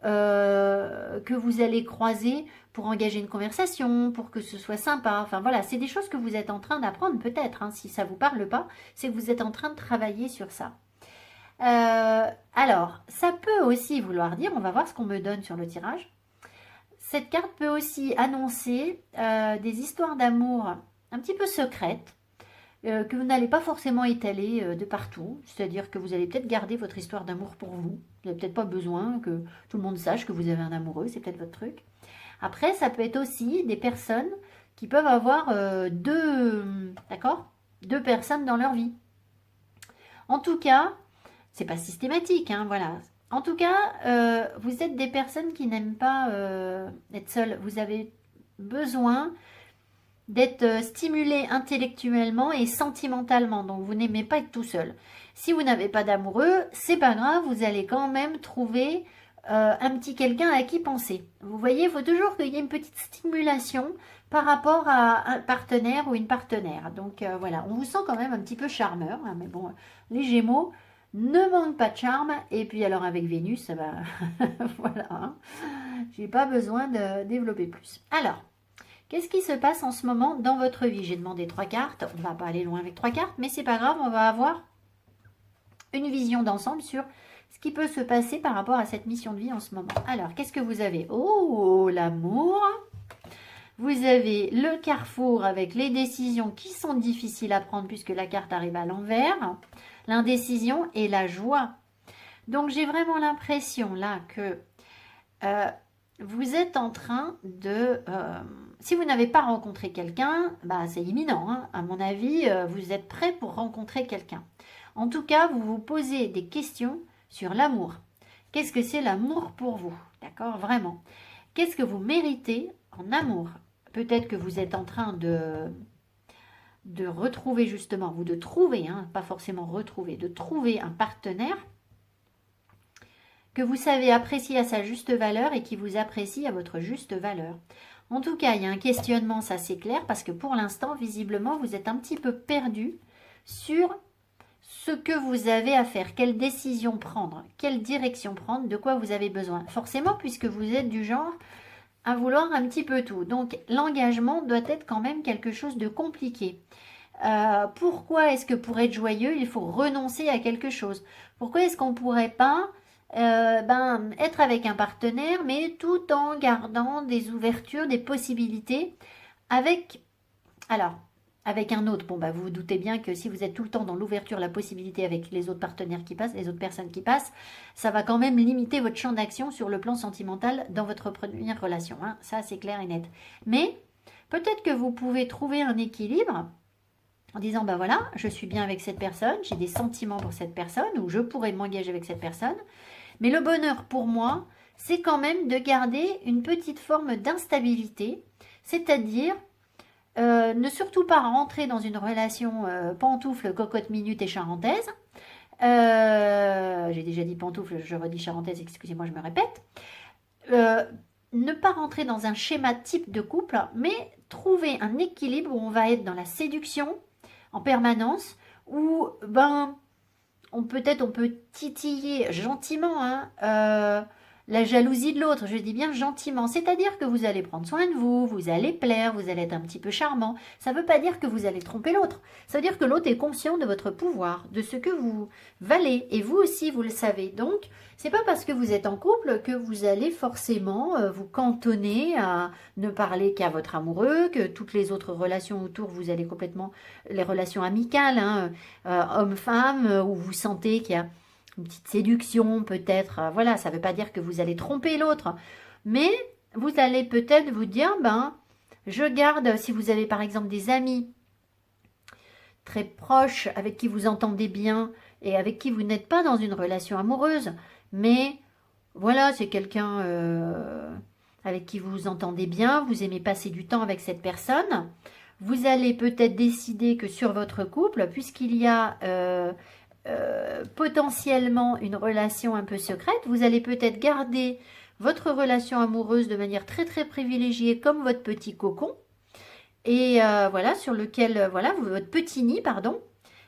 que vous allez croiser pour engager une conversation, pour que ce soit sympa. Enfin voilà, c'est des choses que vous êtes en train d'apprendre peut-être. Hein, si ça ne vous parle pas, c'est que vous êtes en train de travailler sur ça. Alors, ça peut aussi vouloir dire, on va voir ce qu'on me donne sur le tirage. Cette carte peut aussi annoncer des histoires d'amour un petit peu secrètes, que vous n'allez pas forcément étaler de partout. C'est-à-dire que vous allez peut-être garder votre histoire d'amour pour vous. Vous n'avez peut-être pas besoin que tout le monde sache que vous avez un amoureux, c'est peut-être votre truc. Après, ça peut être aussi des personnes qui peuvent avoir deux personnes dans leur vie. En tout cas, c'est pas systématique, hein, voilà. En tout cas, vous êtes des personnes qui n'aiment pas être seules. Vous avez besoin d'être stimulé intellectuellement et sentimentalement. Donc, vous n'aimez pas être tout seul. Si vous n'avez pas d'amoureux, c'est pas grave, vous allez quand même trouver un petit quelqu'un à qui penser. Vous voyez, il faut toujours qu'il y ait une petite stimulation par rapport à un partenaire ou une partenaire. Donc voilà, on vous sent quand même un petit peu charmeur, hein, mais bon, les Gémeaux ne manquent pas de charme. Et puis alors avec Vénus, ça va, voilà, hein. J'ai pas besoin de développer plus. Alors, qu'est-ce qui se passe en ce moment dans votre vie? J'ai demandé 3 cartes, on va pas aller loin avec 3 cartes, mais c'est pas grave, on va avoir une vision d'ensemble sur ce qui peut se passer par rapport à cette mission de vie en ce moment. Alors, qu'est-ce que vous avez? Oh, l'amour. Vous avez le carrefour avec les décisions qui sont difficiles à prendre puisque la carte arrive à l'envers. L'indécision et la joie. Donc, j'ai vraiment l'impression là que vous êtes en train de... si vous n'avez pas rencontré quelqu'un, bah, c'est imminent, hein. À mon avis, vous êtes prêt pour rencontrer quelqu'un. En tout cas, vous vous posez des questions sur l'amour. Qu'est-ce que c'est l'amour pour vous? D'accord, vraiment. Qu'est-ce que vous méritez en amour? Peut-être que vous êtes en train de retrouver justement, ou de trouver, hein, pas forcément retrouver, de trouver un partenaire que vous savez apprécier à sa juste valeur et qui vous apprécie à votre juste valeur. En tout cas, il y a un questionnement, ça c'est clair, parce que pour l'instant, visiblement, vous êtes un petit peu perdu sur ce que vous avez à faire, quelle décision prendre, quelle direction prendre, de quoi vous avez besoin. Forcément, puisque vous êtes du genre à vouloir un petit peu tout. Donc, l'engagement doit être quand même quelque chose de compliqué. Pourquoi est-ce que pour être joyeux, il faut renoncer à quelque chose? Pourquoi est-ce qu'on ne pourrait pas être avec un partenaire, mais tout en gardant des ouvertures, des possibilités avec... Alors, avec un autre, bon bah vous vous doutez bien que si vous êtes tout le temps dans l'ouverture, la possibilité avec les autres partenaires qui passent, les autres personnes qui passent, ça va quand même limiter votre champ d'action sur le plan sentimental dans votre première relation, hein. Ça c'est clair et net. Mais peut-être que vous pouvez trouver un équilibre en disant bah voilà, je suis bien avec cette personne, j'ai des sentiments pour cette personne, ou je pourrais m'engager avec cette personne, mais le bonheur pour moi, c'est quand même de garder une petite forme d'instabilité, c'est-à-dire ne surtout pas rentrer dans une relation pantoufle, cocotte minute et charentaise. J'ai déjà dit pantoufle, je redis charentaise, excusez-moi, je me répète. Ne pas rentrer dans un schéma type de couple, mais trouver un équilibre où on va être dans la séduction en permanence, où on peut titiller gentiment, hein, la jalousie de l'autre, je dis bien gentiment, c'est-à-dire que vous allez prendre soin de vous, vous allez plaire, vous allez être un petit peu charmant. Ça ne veut pas dire que vous allez tromper l'autre, ça veut dire que l'autre est conscient de votre pouvoir, de ce que vous valez, et vous aussi vous le savez. Donc, c'est pas parce que vous êtes en couple que vous allez forcément vous cantonner à ne parler qu'à votre amoureux, que toutes les autres relations autour, vous allez complètement, les relations amicales, hein, homme-femme, où vous sentez qu'il y a une petite séduction peut-être, voilà, ça ne veut pas dire que vous allez tromper l'autre, mais vous allez peut-être vous dire, je garde, si vous avez par exemple des amis très proches, avec qui vous entendez bien, et avec qui vous n'êtes pas dans une relation amoureuse, mais voilà, c'est quelqu'un avec qui vous vous entendez bien, vous aimez passer du temps avec cette personne, vous allez peut-être décider que sur votre couple, puisqu'il y a... potentiellement une relation un peu secrète, vous allez peut-être garder votre relation amoureuse de manière très très privilégiée comme votre petit cocon et voilà sur lequel votre petit nid pardon,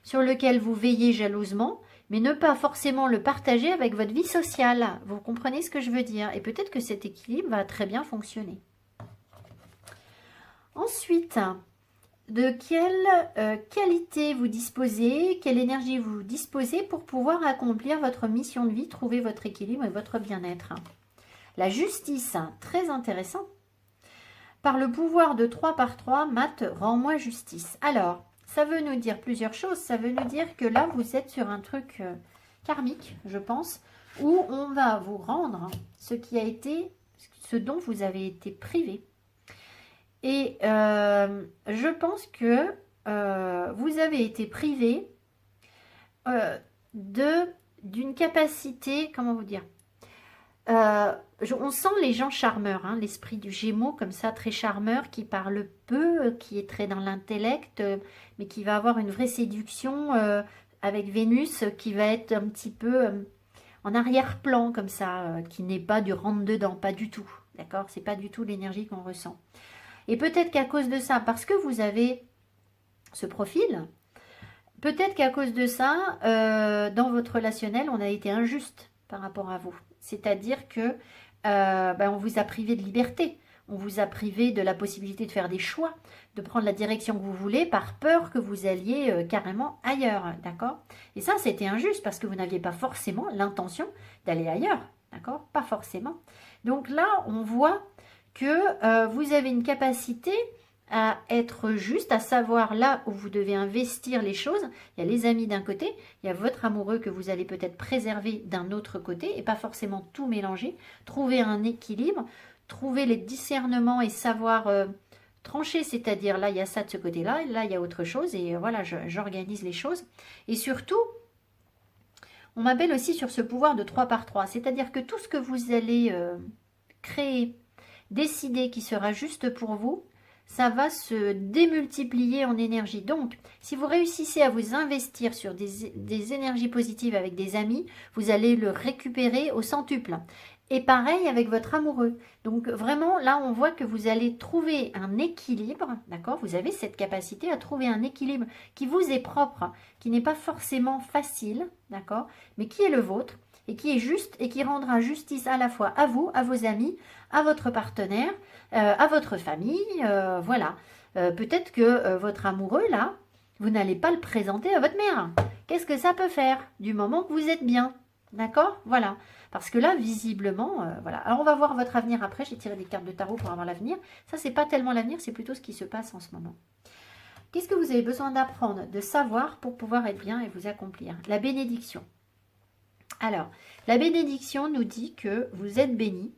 sur lequel vous veillez jalousement, mais ne pas forcément le partager avec votre vie sociale. Vous comprenez ce que je veux dire? Et peut-être que cet équilibre va très bien fonctionner. Ensuite, de quelle qualité vous disposez, quelle énergie vous disposez pour pouvoir accomplir votre mission de vie, trouver votre équilibre et votre bien-être. La justice, très intéressant. Par le pouvoir de 3 par 3, Mat, rends-moi justice. Alors, ça veut nous dire plusieurs choses. Ça veut nous dire que là, vous êtes sur un truc karmique, je pense, où on va vous rendre ce qui a été, ce dont vous avez été privé. Et je pense que vous avez été privé d'une capacité, comment vous dire, On sent les gens charmeurs, hein, l'esprit du Gémeaux, comme ça, très charmeur, qui parle peu, qui est très dans l'intellect, mais qui va avoir une vraie séduction avec Vénus, qui va être un petit peu en arrière-plan, comme ça, qui n'est pas du rentre-dedans, pas du tout. D'accord? C'est pas du tout l'énergie qu'on ressent. Et peut-être qu'à cause de ça, parce que vous avez ce profil, peut-être qu'à cause de ça, dans votre relationnel, on a été injuste par rapport à vous. C'est-à-dire que on vous a privé de liberté, on vous a privé de la possibilité de faire des choix, de prendre la direction que vous voulez par peur que vous alliez carrément ailleurs, d'accord? Et ça, c'était injuste parce que vous n'aviez pas forcément l'intention d'aller ailleurs, d'accord? Pas forcément. Donc là, on voit que vous avez une capacité à être juste, à savoir là où vous devez investir les choses. Il y a les amis d'un côté, il y a votre amoureux que vous allez peut-être préserver d'un autre côté et pas forcément tout mélanger. Trouver un équilibre, trouver les discernements et savoir trancher, c'est-à-dire là il y a ça de ce côté-là, et là il y a autre chose et voilà, j'organise les choses. Et surtout, on m'appelle aussi sur ce pouvoir de 3 par 3, c'est-à-dire que tout ce que vous allez créer, décider qui sera juste pour vous, ça va se démultiplier en énergie. Donc, si vous réussissez à vous investir sur des énergies positives avec des amis, vous allez le récupérer au centuple. Et pareil avec votre amoureux. Donc, vraiment, là, on voit que vous allez trouver un équilibre, d'accord? Vous avez cette capacité à trouver un équilibre qui vous est propre, qui n'est pas forcément facile, d'accord? Mais qui est le vôtre et qui est juste et qui rendra justice à la fois à vous, à vos amis, à votre partenaire, à votre famille, voilà. Peut-être que votre amoureux, là, vous n'allez pas le présenter à votre mère. Qu'est-ce que ça peut faire du moment que vous êtes bien? D'accord? Voilà. Parce que là, visiblement, voilà. Alors, on va voir votre avenir après. J'ai tiré des cartes de tarot pour avoir l'avenir. Ça, c'est pas tellement l'avenir, c'est plutôt ce qui se passe en ce moment. Qu'est-ce que vous avez besoin d'apprendre, de savoir pour pouvoir être bien et vous accomplir? La bénédiction. Alors, la bénédiction nous dit que vous êtes béni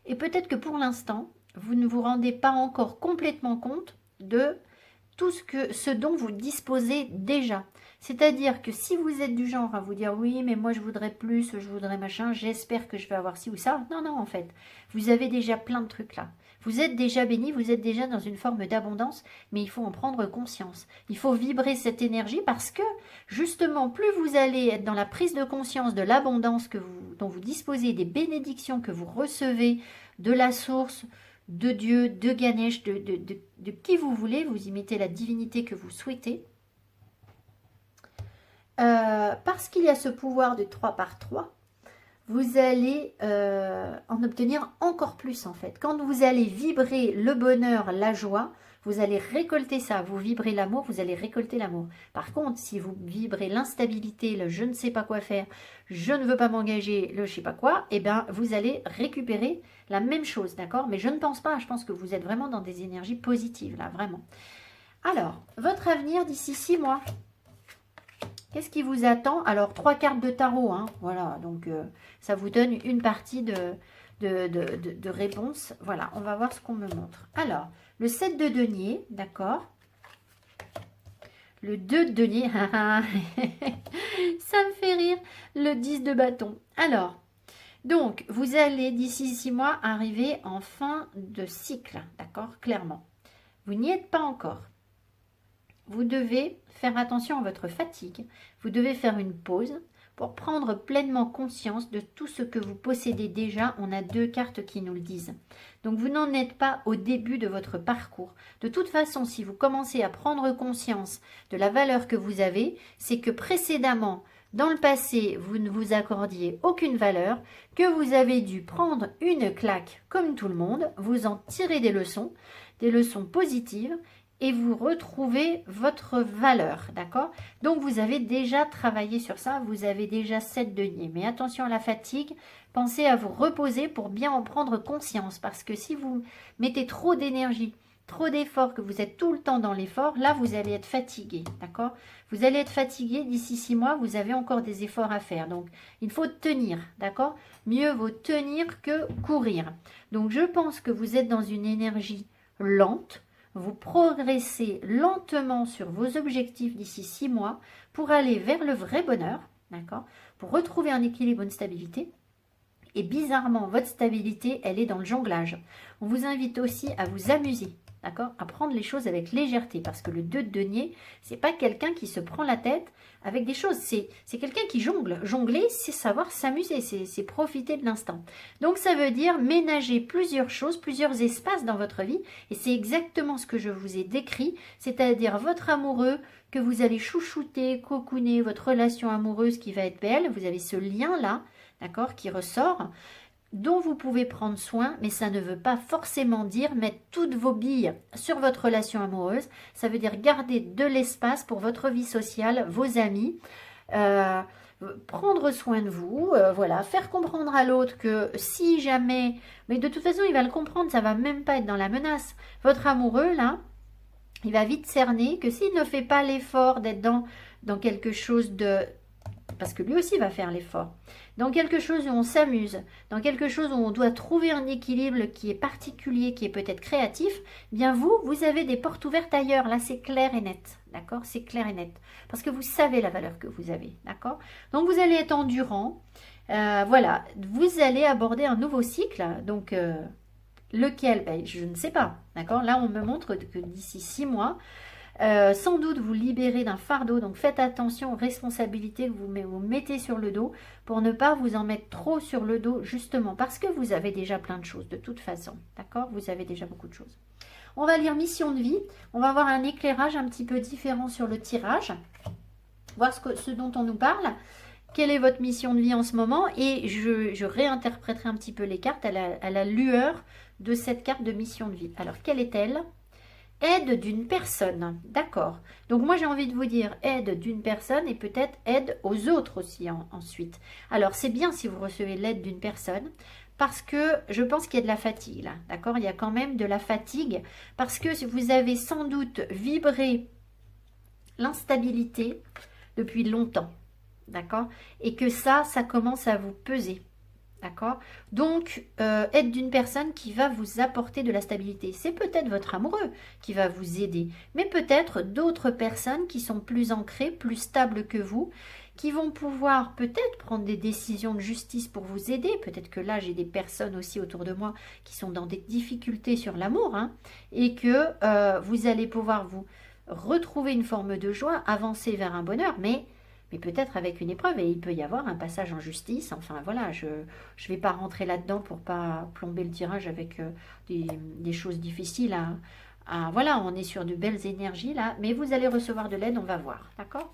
et peut-être que pour l'instant, vous ne vous rendez pas encore complètement compte de tout ce dont vous disposez déjà. C'est-à-dire que si vous êtes du genre à vous dire oui, mais moi je voudrais plus, je voudrais machin, j'espère que je vais avoir ci ou ça. Non, non, en fait, vous avez déjà plein de trucs là. Vous êtes déjà béni, vous êtes déjà dans une forme d'abondance, mais il faut en prendre conscience. Il faut vibrer cette énergie parce que, justement, plus vous allez être dans la prise de conscience de l'abondance dont vous disposez, des bénédictions que vous recevez, de la source, de Dieu, de Ganesh, de qui vous voulez, vous y mettez la divinité que vous souhaitez. Parce qu'il y a ce pouvoir de 3 par 3, vous allez en obtenir encore plus en fait. Quand vous allez vibrer le bonheur, la joie, vous allez récolter ça. Vous vibrez l'amour, vous allez récolter l'amour. Par contre, si vous vibrez l'instabilité, le je ne sais pas quoi faire, je ne veux pas m'engager, le je sais pas quoi, eh bien vous allez récupérer la même chose, d'accord? Mais je ne pense pas, je pense que vous êtes vraiment dans des énergies positives là, vraiment. Alors, votre avenir d'ici 6 mois. Qu'est-ce qui vous attend? Alors, 3 cartes de tarot, hein, voilà, donc ça vous donne une partie de réponse. Voilà, on va voir ce qu'on me montre. Alors, le 7 de denier, d'accord. Le 2 de denier, ça me fait rire. Le 10 de bâton. Alors, donc, vous allez d'ici 6 mois arriver en fin de cycle, d'accord, clairement. Vous n'y êtes pas encore. Vous devez faire attention à votre fatigue. Vous devez faire une pause pour prendre pleinement conscience de tout ce que vous possédez déjà. On a 2 cartes qui nous le disent. Donc, vous n'en êtes pas au début de votre parcours. De toute façon, si vous commencez à prendre conscience de la valeur que vous avez, c'est que précédemment, dans le passé, vous ne vous accordiez aucune valeur, que vous avez dû prendre une claque comme tout le monde, vous en tirez des leçons positives, et vous retrouvez votre valeur, d'accord? Donc, vous avez déjà travaillé sur ça, vous avez déjà 7 deniers. Mais attention à la fatigue, pensez à vous reposer pour bien en prendre conscience. Parce que si vous mettez trop d'énergie, trop d'efforts, que vous êtes tout le temps dans l'effort, là, vous allez être fatigué, d'accord? Vous allez être fatigué d'ici 6 mois, vous avez encore des efforts à faire. Donc, il faut tenir, d'accord? Mieux vaut tenir que courir. Donc, je pense que vous êtes dans une énergie lente. Vous progressez lentement sur vos objectifs d'ici 6 mois pour aller vers le vrai bonheur, d'accord? Pour retrouver un équilibre, une stabilité. Et bizarrement, votre stabilité, elle est dans le jonglage. On vous invite aussi à vous amuser, d'accord? À prendre les choses avec légèreté, parce que le 2 de denier, c'est pas quelqu'un qui se prend la tête avec des choses, c'est quelqu'un qui jongle. Jongler, c'est savoir s'amuser, c'est profiter de l'instant. Donc ça veut dire ménager plusieurs choses, plusieurs espaces dans votre vie, et c'est exactement ce que je vous ai décrit, c'est-à-dire votre amoureux, que vous allez chouchouter, cocooner, votre relation amoureuse qui va être belle, vous avez ce lien-là, d'accord, qui ressort, dont vous pouvez prendre soin, mais ça ne veut pas forcément dire mettre toutes vos billes sur votre relation amoureuse. Ça veut dire garder de l'espace pour votre vie sociale, vos amis, prendre soin de vous, voilà, faire comprendre à l'autre que si jamais, mais de toute façon il va le comprendre, ça va même pas être dans la menace. Votre amoureux là, il va vite cerner que s'il ne fait pas l'effort d'être dans quelque chose de... Parce que lui aussi va faire l'effort. Dans quelque chose où on s'amuse, dans quelque chose où on doit trouver un équilibre qui est particulier, qui est peut-être créatif, bien vous avez des portes ouvertes ailleurs. Là, c'est clair et net. D'accord? C'est clair et net. Parce que vous savez la valeur que vous avez. D'accord? Donc, vous allez être endurant. Voilà. Vous allez aborder un nouveau cycle. Donc, lequel? Ben, je ne sais pas. D'accord? Là, on me montre que d'ici 6 mois, sans doute vous libérer d'un fardeau, donc faites attention aux responsabilités que vous mettez sur le dos pour ne pas vous en mettre trop sur le dos, justement parce que vous avez déjà plein de choses de toute façon, d'accord? Vous avez déjà beaucoup de choses. On va lire mission de vie, on va avoir un éclairage un petit peu différent sur le tirage, voir ce dont on nous parle. Quelle est votre mission de vie en ce moment? Et je réinterpréterai un petit peu les cartes à la lueur de cette carte de mission de vie. Alors, quelle est-elle? Aide d'une personne, d'accord. Donc moi j'ai envie de vous dire aide d'une personne et peut-être aide aux autres aussi ensuite. Alors c'est bien si vous recevez l'aide d'une personne parce que je pense qu'il y a de la fatigue là, d'accord. Il y a quand même de la fatigue parce que vous avez sans doute vibré l'instabilité depuis longtemps, d'accord. Et que ça commence à vous peser. D'accord? Donc, aide d'une personne qui va vous apporter de la stabilité. C'est peut-être votre amoureux qui va vous aider, mais peut-être d'autres personnes qui sont plus ancrées, plus stables que vous, qui vont pouvoir peut-être prendre des décisions de justice pour vous aider. Peut-être que là, j'ai des personnes aussi autour de moi qui sont dans des difficultés sur l'amour, hein, et que vous allez pouvoir vous retrouver une forme de joie, avancer vers un bonheur, mais peut-être avec une épreuve, et il peut y avoir un passage en justice. Enfin voilà, je ne vais pas rentrer là-dedans pour pas plomber le tirage avec des choses difficiles. Voilà, on est sur de belles énergies là, mais vous allez recevoir de l'aide, on va voir, d'accord?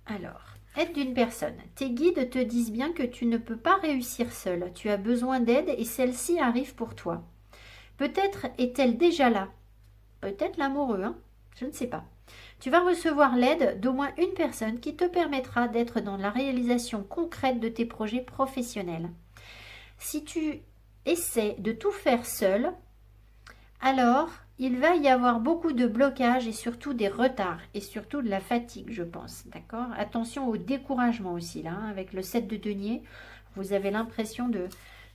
Alors, aide d'une personne. Tes guides te disent bien que tu ne peux pas réussir seul. Tu as besoin d'aide et celle-ci arrive pour toi. Peut-être est-elle déjà là. Peut-être l'amoureux, hein? Je ne sais pas. Tu vas recevoir l'aide d'au moins une personne qui te permettra d'être dans la réalisation concrète de tes projets professionnels. Si tu essaies de tout faire seul, alors il va y avoir beaucoup de blocages et surtout des retards et surtout de la fatigue, je pense. D'accord? Attention au découragement aussi, là, hein, avec le 7 de denier. Vous avez l'impression de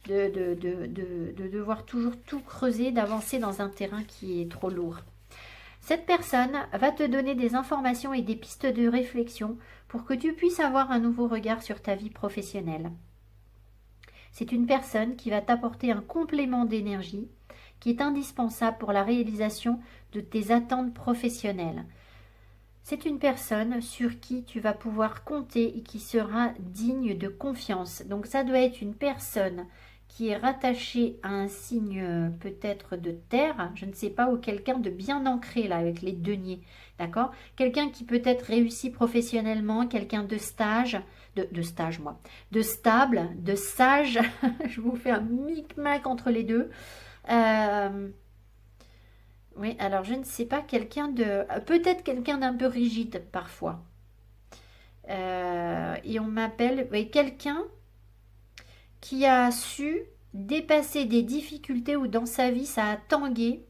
devoir toujours tout creuser, d'avancer dans un terrain qui est trop lourd. Cette personne va te donner des informations et des pistes de réflexion pour que tu puisses avoir un nouveau regard sur ta vie professionnelle. C'est une personne qui va t'apporter un complément d'énergie qui est indispensable pour la réalisation de tes attentes professionnelles. C'est une personne sur qui tu vas pouvoir compter et qui sera digne de confiance. Donc ça doit être une personne qui est rattaché à un signe peut-être de terre, je ne sais pas, ou quelqu'un de bien ancré là avec les deniers, d'accord? Quelqu'un qui peut-être réussit professionnellement, quelqu'un de stage, de stable, de sage, je vous fais un micmac entre les deux. Oui, alors je ne sais pas, peut-être quelqu'un d'un peu rigide parfois. Et on m'appelle, oui, quelqu'un qui a su dépasser des difficultés où dans sa vie ça a tangué.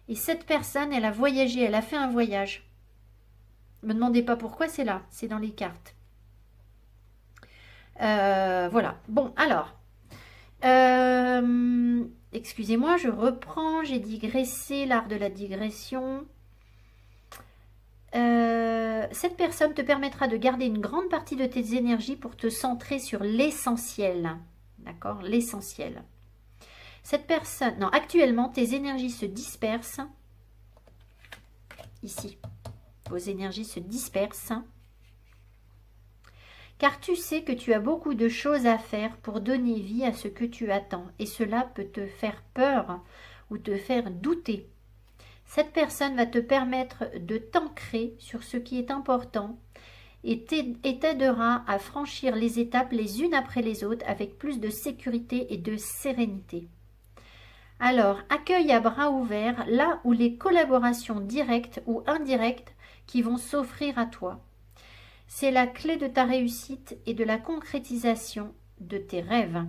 Et cette personne, elle a voyagé, elle a fait un voyage. Ne me demandez pas pourquoi, c'est là, c'est dans les cartes. Voilà. Bon, alors. Excusez-moi, je reprends, j'ai digressé, l'art de la digression. Cette personne te permettra de garder une grande partie de tes énergies pour te centrer sur l'essentiel. D'accord? L'essentiel. Cette personne... Non, actuellement, tes énergies se dispersent. Ici. Vos énergies se dispersent. Car tu sais que tu as beaucoup de choses à faire pour donner vie à ce que tu attends. Et cela peut te faire peur ou te faire douter. Cette personne va te permettre de t'ancrer sur ce qui est important et t'aidera à franchir les étapes les unes après les autres avec plus de sécurité et de sérénité. Alors, accueille à bras ouverts là où les collaborations directes ou indirectes qui vont s'offrir à toi. C'est la clé de ta réussite et de la concrétisation de tes rêves.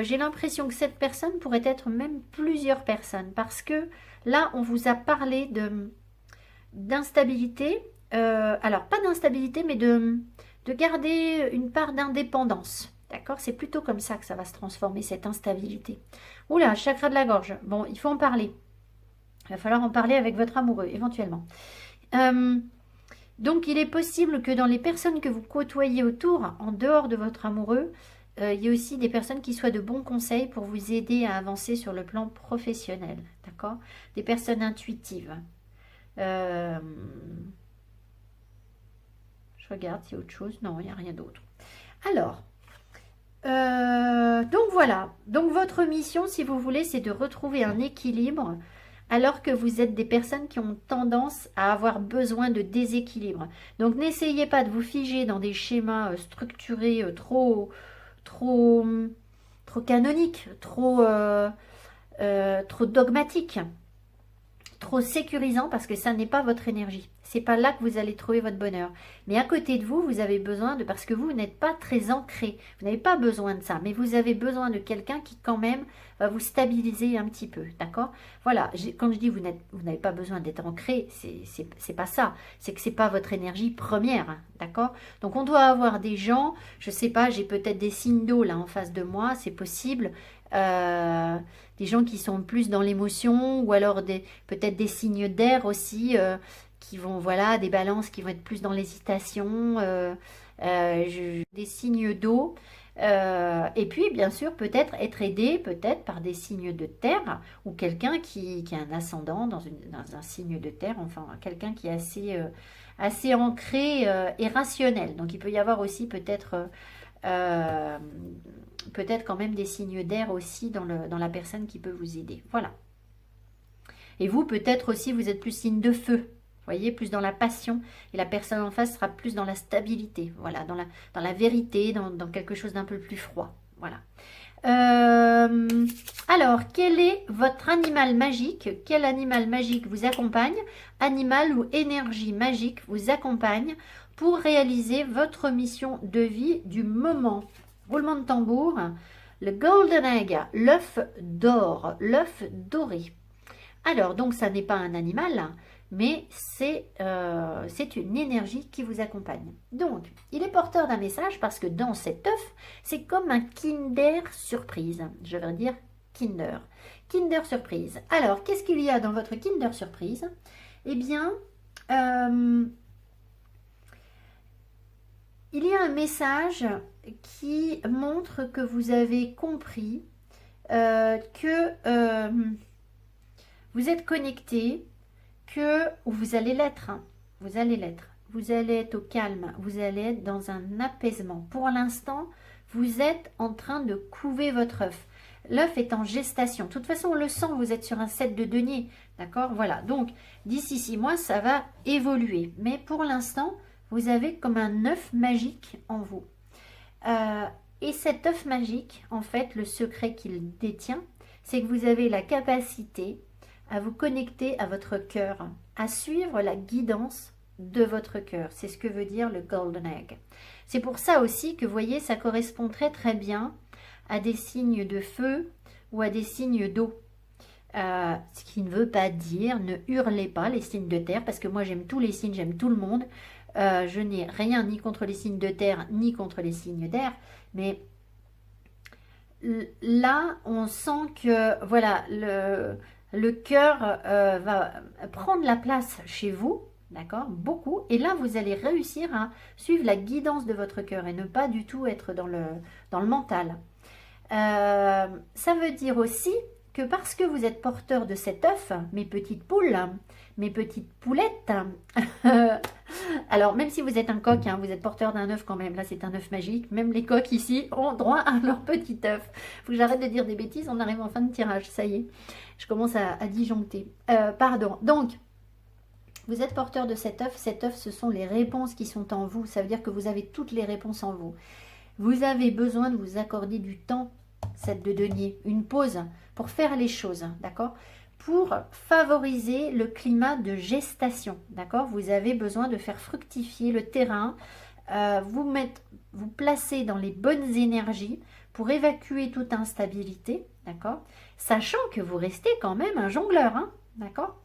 J'ai l'impression que cette personne pourrait être même plusieurs personnes parce que là, on vous a parlé d'instabilité. Alors, pas d'instabilité, mais de garder une part d'indépendance. D'accord? C'est plutôt comme ça que ça va se transformer, cette instabilité. Oula, chakra de la gorge. Bon, il faut en parler. Il va falloir en parler avec votre amoureux, éventuellement. Donc, il est possible que dans les personnes que vous côtoyez autour, en dehors de votre amoureux, il y a aussi des personnes qui soient de bons conseils pour vous aider à avancer sur le plan professionnel. D'accord? Des personnes intuitives. Je regarde s'il y a autre chose. Non, il n'y a rien d'autre. Alors, donc voilà. Donc votre mission, si vous voulez, c'est de retrouver un équilibre alors que vous êtes des personnes qui ont tendance à avoir besoin de déséquilibre. Donc n'essayez pas de vous figer dans des schémas structurés trop canoniques, trop dogmatiques, trop sécurisants parce que ça n'est pas votre énergie. C'est pas là que vous allez trouver votre bonheur. Mais à côté de vous, vous avez besoin de... Parce que vous n'êtes pas très ancré. Vous n'avez pas besoin de ça. Mais vous avez besoin de quelqu'un qui, quand même, va vous stabiliser un petit peu. D'accord? Voilà. Quand je dis vous n'avez pas besoin d'être ancré, c'est pas ça. C'est que c'est pas votre énergie première. D'accord? Donc, on doit avoir des gens... Je sais pas, j'ai peut-être des signes d'eau là en face de moi. C'est possible. Des gens qui sont plus dans l'émotion. Ou alors peut-être des signes d'air aussi... qui vont, voilà, des balances qui vont être plus dans l'hésitation, des signes d'eau, et puis bien sûr peut-être être aidé peut-être par des signes de terre, ou quelqu'un qui a un ascendant dans un signe de terre, enfin quelqu'un qui est assez ancré et rationnel. Donc il peut y avoir aussi peut-être quand même des signes d'air aussi dans la personne qui peut vous aider. Voilà. Et vous, peut-être aussi, vous êtes plus signe de feu. Vous voyez, plus dans la passion, et la personne en face sera plus dans la stabilité, voilà, dans la vérité, dans quelque chose d'un peu plus froid, voilà. Alors, quel est votre animal magique? Quel animal magique vous accompagne? Animal ou énergie magique vous accompagne pour réaliser votre mission de vie du moment? Roulement de tambour, le Golden Egg, l'œuf d'or, l'œuf doré. Alors, donc, ça n'est pas un animal, mais c'est une énergie qui vous accompagne. Donc, il est porteur d'un message parce que dans cet œuf, c'est comme un Kinder Surprise. Je veux dire Kinder. Kinder Surprise. Alors, qu'est-ce qu'il y a dans votre Kinder Surprise? Eh bien, il y a un message qui montre que vous avez compris que vous êtes connecté, que vous allez l'être, hein. Vous allez l'être. Vous allez être au calme. Vous allez être dans un apaisement. Pour l'instant, vous êtes en train de couver votre œuf. L'œuf est en gestation. De toute façon, on le sent, vous êtes sur un 7 de denier. D'accord? Voilà. Donc, d'ici 6 mois, ça va évoluer. Mais pour l'instant, vous avez comme un œuf magique en vous. Et cet œuf magique, en fait, le secret qu'il détient, c'est que vous avez la capacité à vous connecter à votre cœur, à suivre la guidance de votre cœur. C'est ce que veut dire le Golden Egg. C'est pour ça aussi que, vous voyez, ça correspond très très bien à des signes de feu ou à des signes d'eau. Ce qui ne veut pas dire, ne hurlez pas les signes de terre, parce que moi j'aime tous les signes, j'aime tout le monde. Je n'ai rien ni contre les signes de terre, ni contre les signes d'air, mais là, on sent que, voilà, le cœur va prendre la place chez vous, d'accord? Beaucoup. Et là, vous allez réussir à suivre la guidance de votre cœur et ne pas du tout être dans le mental. Ça veut dire aussi que parce que vous êtes porteur de cet œuf, mes petites poules, mes petites poulettes, alors même si vous êtes un coq, hein, vous êtes porteur d'un œuf quand même, là c'est un œuf magique, même les coqs ici ont droit à leur petit œuf. Faut que j'arrête de dire des bêtises, on arrive en fin de tirage, ça y est, je commence à disjoncter. Pardon, donc vous êtes porteur de cet œuf, ce sont les réponses qui sont en vous, ça veut dire que vous avez toutes les réponses en vous. Vous avez besoin de vous accorder du temps, cette de denier, une pause pour faire les choses, d'accord? Pour favoriser le climat de gestation, d'accord? Vous avez besoin de faire fructifier le terrain, vous placer dans les bonnes énergies pour évacuer toute instabilité, d'accord? Sachant que vous restez quand même un jongleur, hein, d'accord?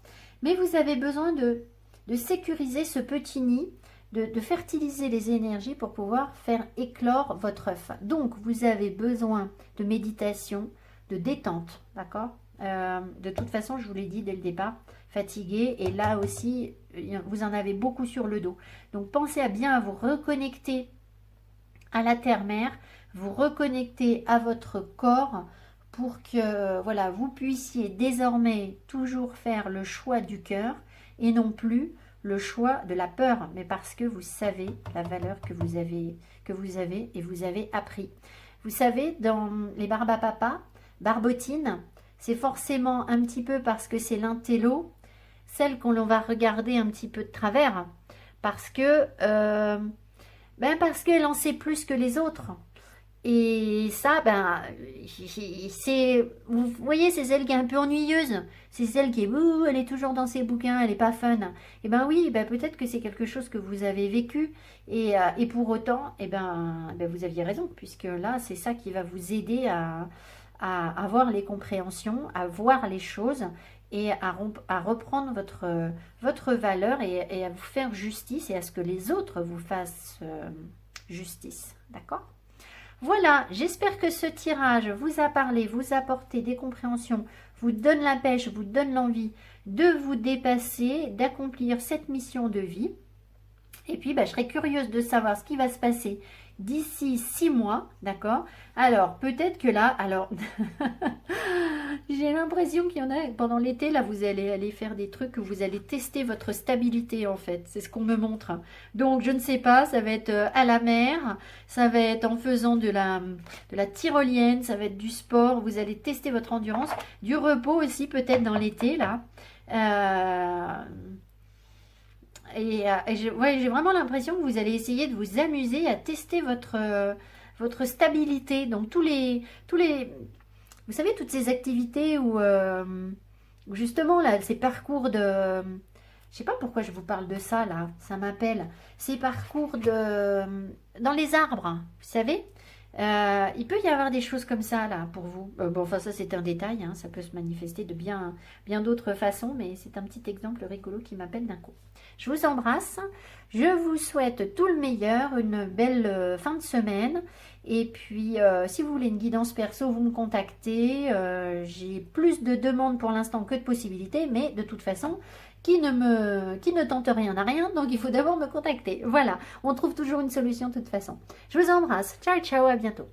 Mais vous avez besoin de sécuriser ce petit nid, de fertiliser les énergies pour pouvoir faire éclore votre œuf. Donc, vous avez besoin de méditation, de détente, d'accord? De toute façon, je vous l'ai dit dès le départ, fatigué. Et là aussi, vous en avez beaucoup sur le dos. Donc, pensez à bien vous reconnecter à la terre-mère, vous reconnecter à votre corps pour que voilà, vous puissiez désormais toujours faire le choix du cœur et non plus le choix de la peur, mais parce que vous savez la valeur que vous avez et vous avez appris. Vous savez, dans les Barbapapa, Barbotine, c'est forcément un petit peu parce que c'est l'intello, celle qu'on va regarder un petit peu de travers, parce que parce qu'elle en sait plus que les autres. Et ça, c'est, vous voyez, c'est celle qui est un peu ennuyeuse. C'est celle qui est, elle est toujours dans ses bouquins, elle n'est pas fun. Et ben oui, peut-être que c'est quelque chose que vous avez vécu. Et pour autant, vous aviez raison, puisque là, c'est ça qui va vous aider à avoir les compréhensions, à voir les choses et à reprendre votre valeur et à vous faire justice et à ce que les autres vous fassent justice. D'accord ? Voilà, j'espère que ce tirage vous a parlé, vous a apporté des compréhensions, vous donne la pêche, vous donne l'envie de vous dépasser, d'accomplir cette mission de vie. Et puis, je serais curieuse de savoir ce qui va se passer d'ici 6 mois, d'accord? Alors, peut-être que là, j'ai l'impression qu'il y en a pendant l'été, là, vous allez aller faire des trucs, vous allez tester votre stabilité, en fait. C'est ce qu'on me montre. Donc, je ne sais pas, ça va être à la mer, ça va être en faisant de la tyrolienne, ça va être du sport, vous allez tester votre endurance, du repos aussi, peut-être dans l'été, là. J'ai vraiment l'impression que vous allez essayer de vous amuser à tester votre stabilité. Donc vous savez, toutes ces activités où justement là, ces parcours de, je sais pas pourquoi je vous parle de ça là, ça m'appelle, ces parcours dans les arbres, vous savez. Il peut y avoir des choses comme ça là pour vous. Ça c'est un détail, hein, ça peut se manifester de bien d'autres façons, mais c'est un petit exemple rigolo qui m'appelle d'un coup. Je vous embrasse, je vous souhaite tout le meilleur, une belle fin de semaine. Et puis si vous voulez une guidance perso, vous me contactez. J'ai plus de demandes pour l'instant que de possibilités, mais de toute façon, qui ne tente rien n'a rien, donc il faut d'abord me contacter. Voilà, on trouve toujours une solution de toute façon. Je vous embrasse. Ciao, ciao, à bientôt.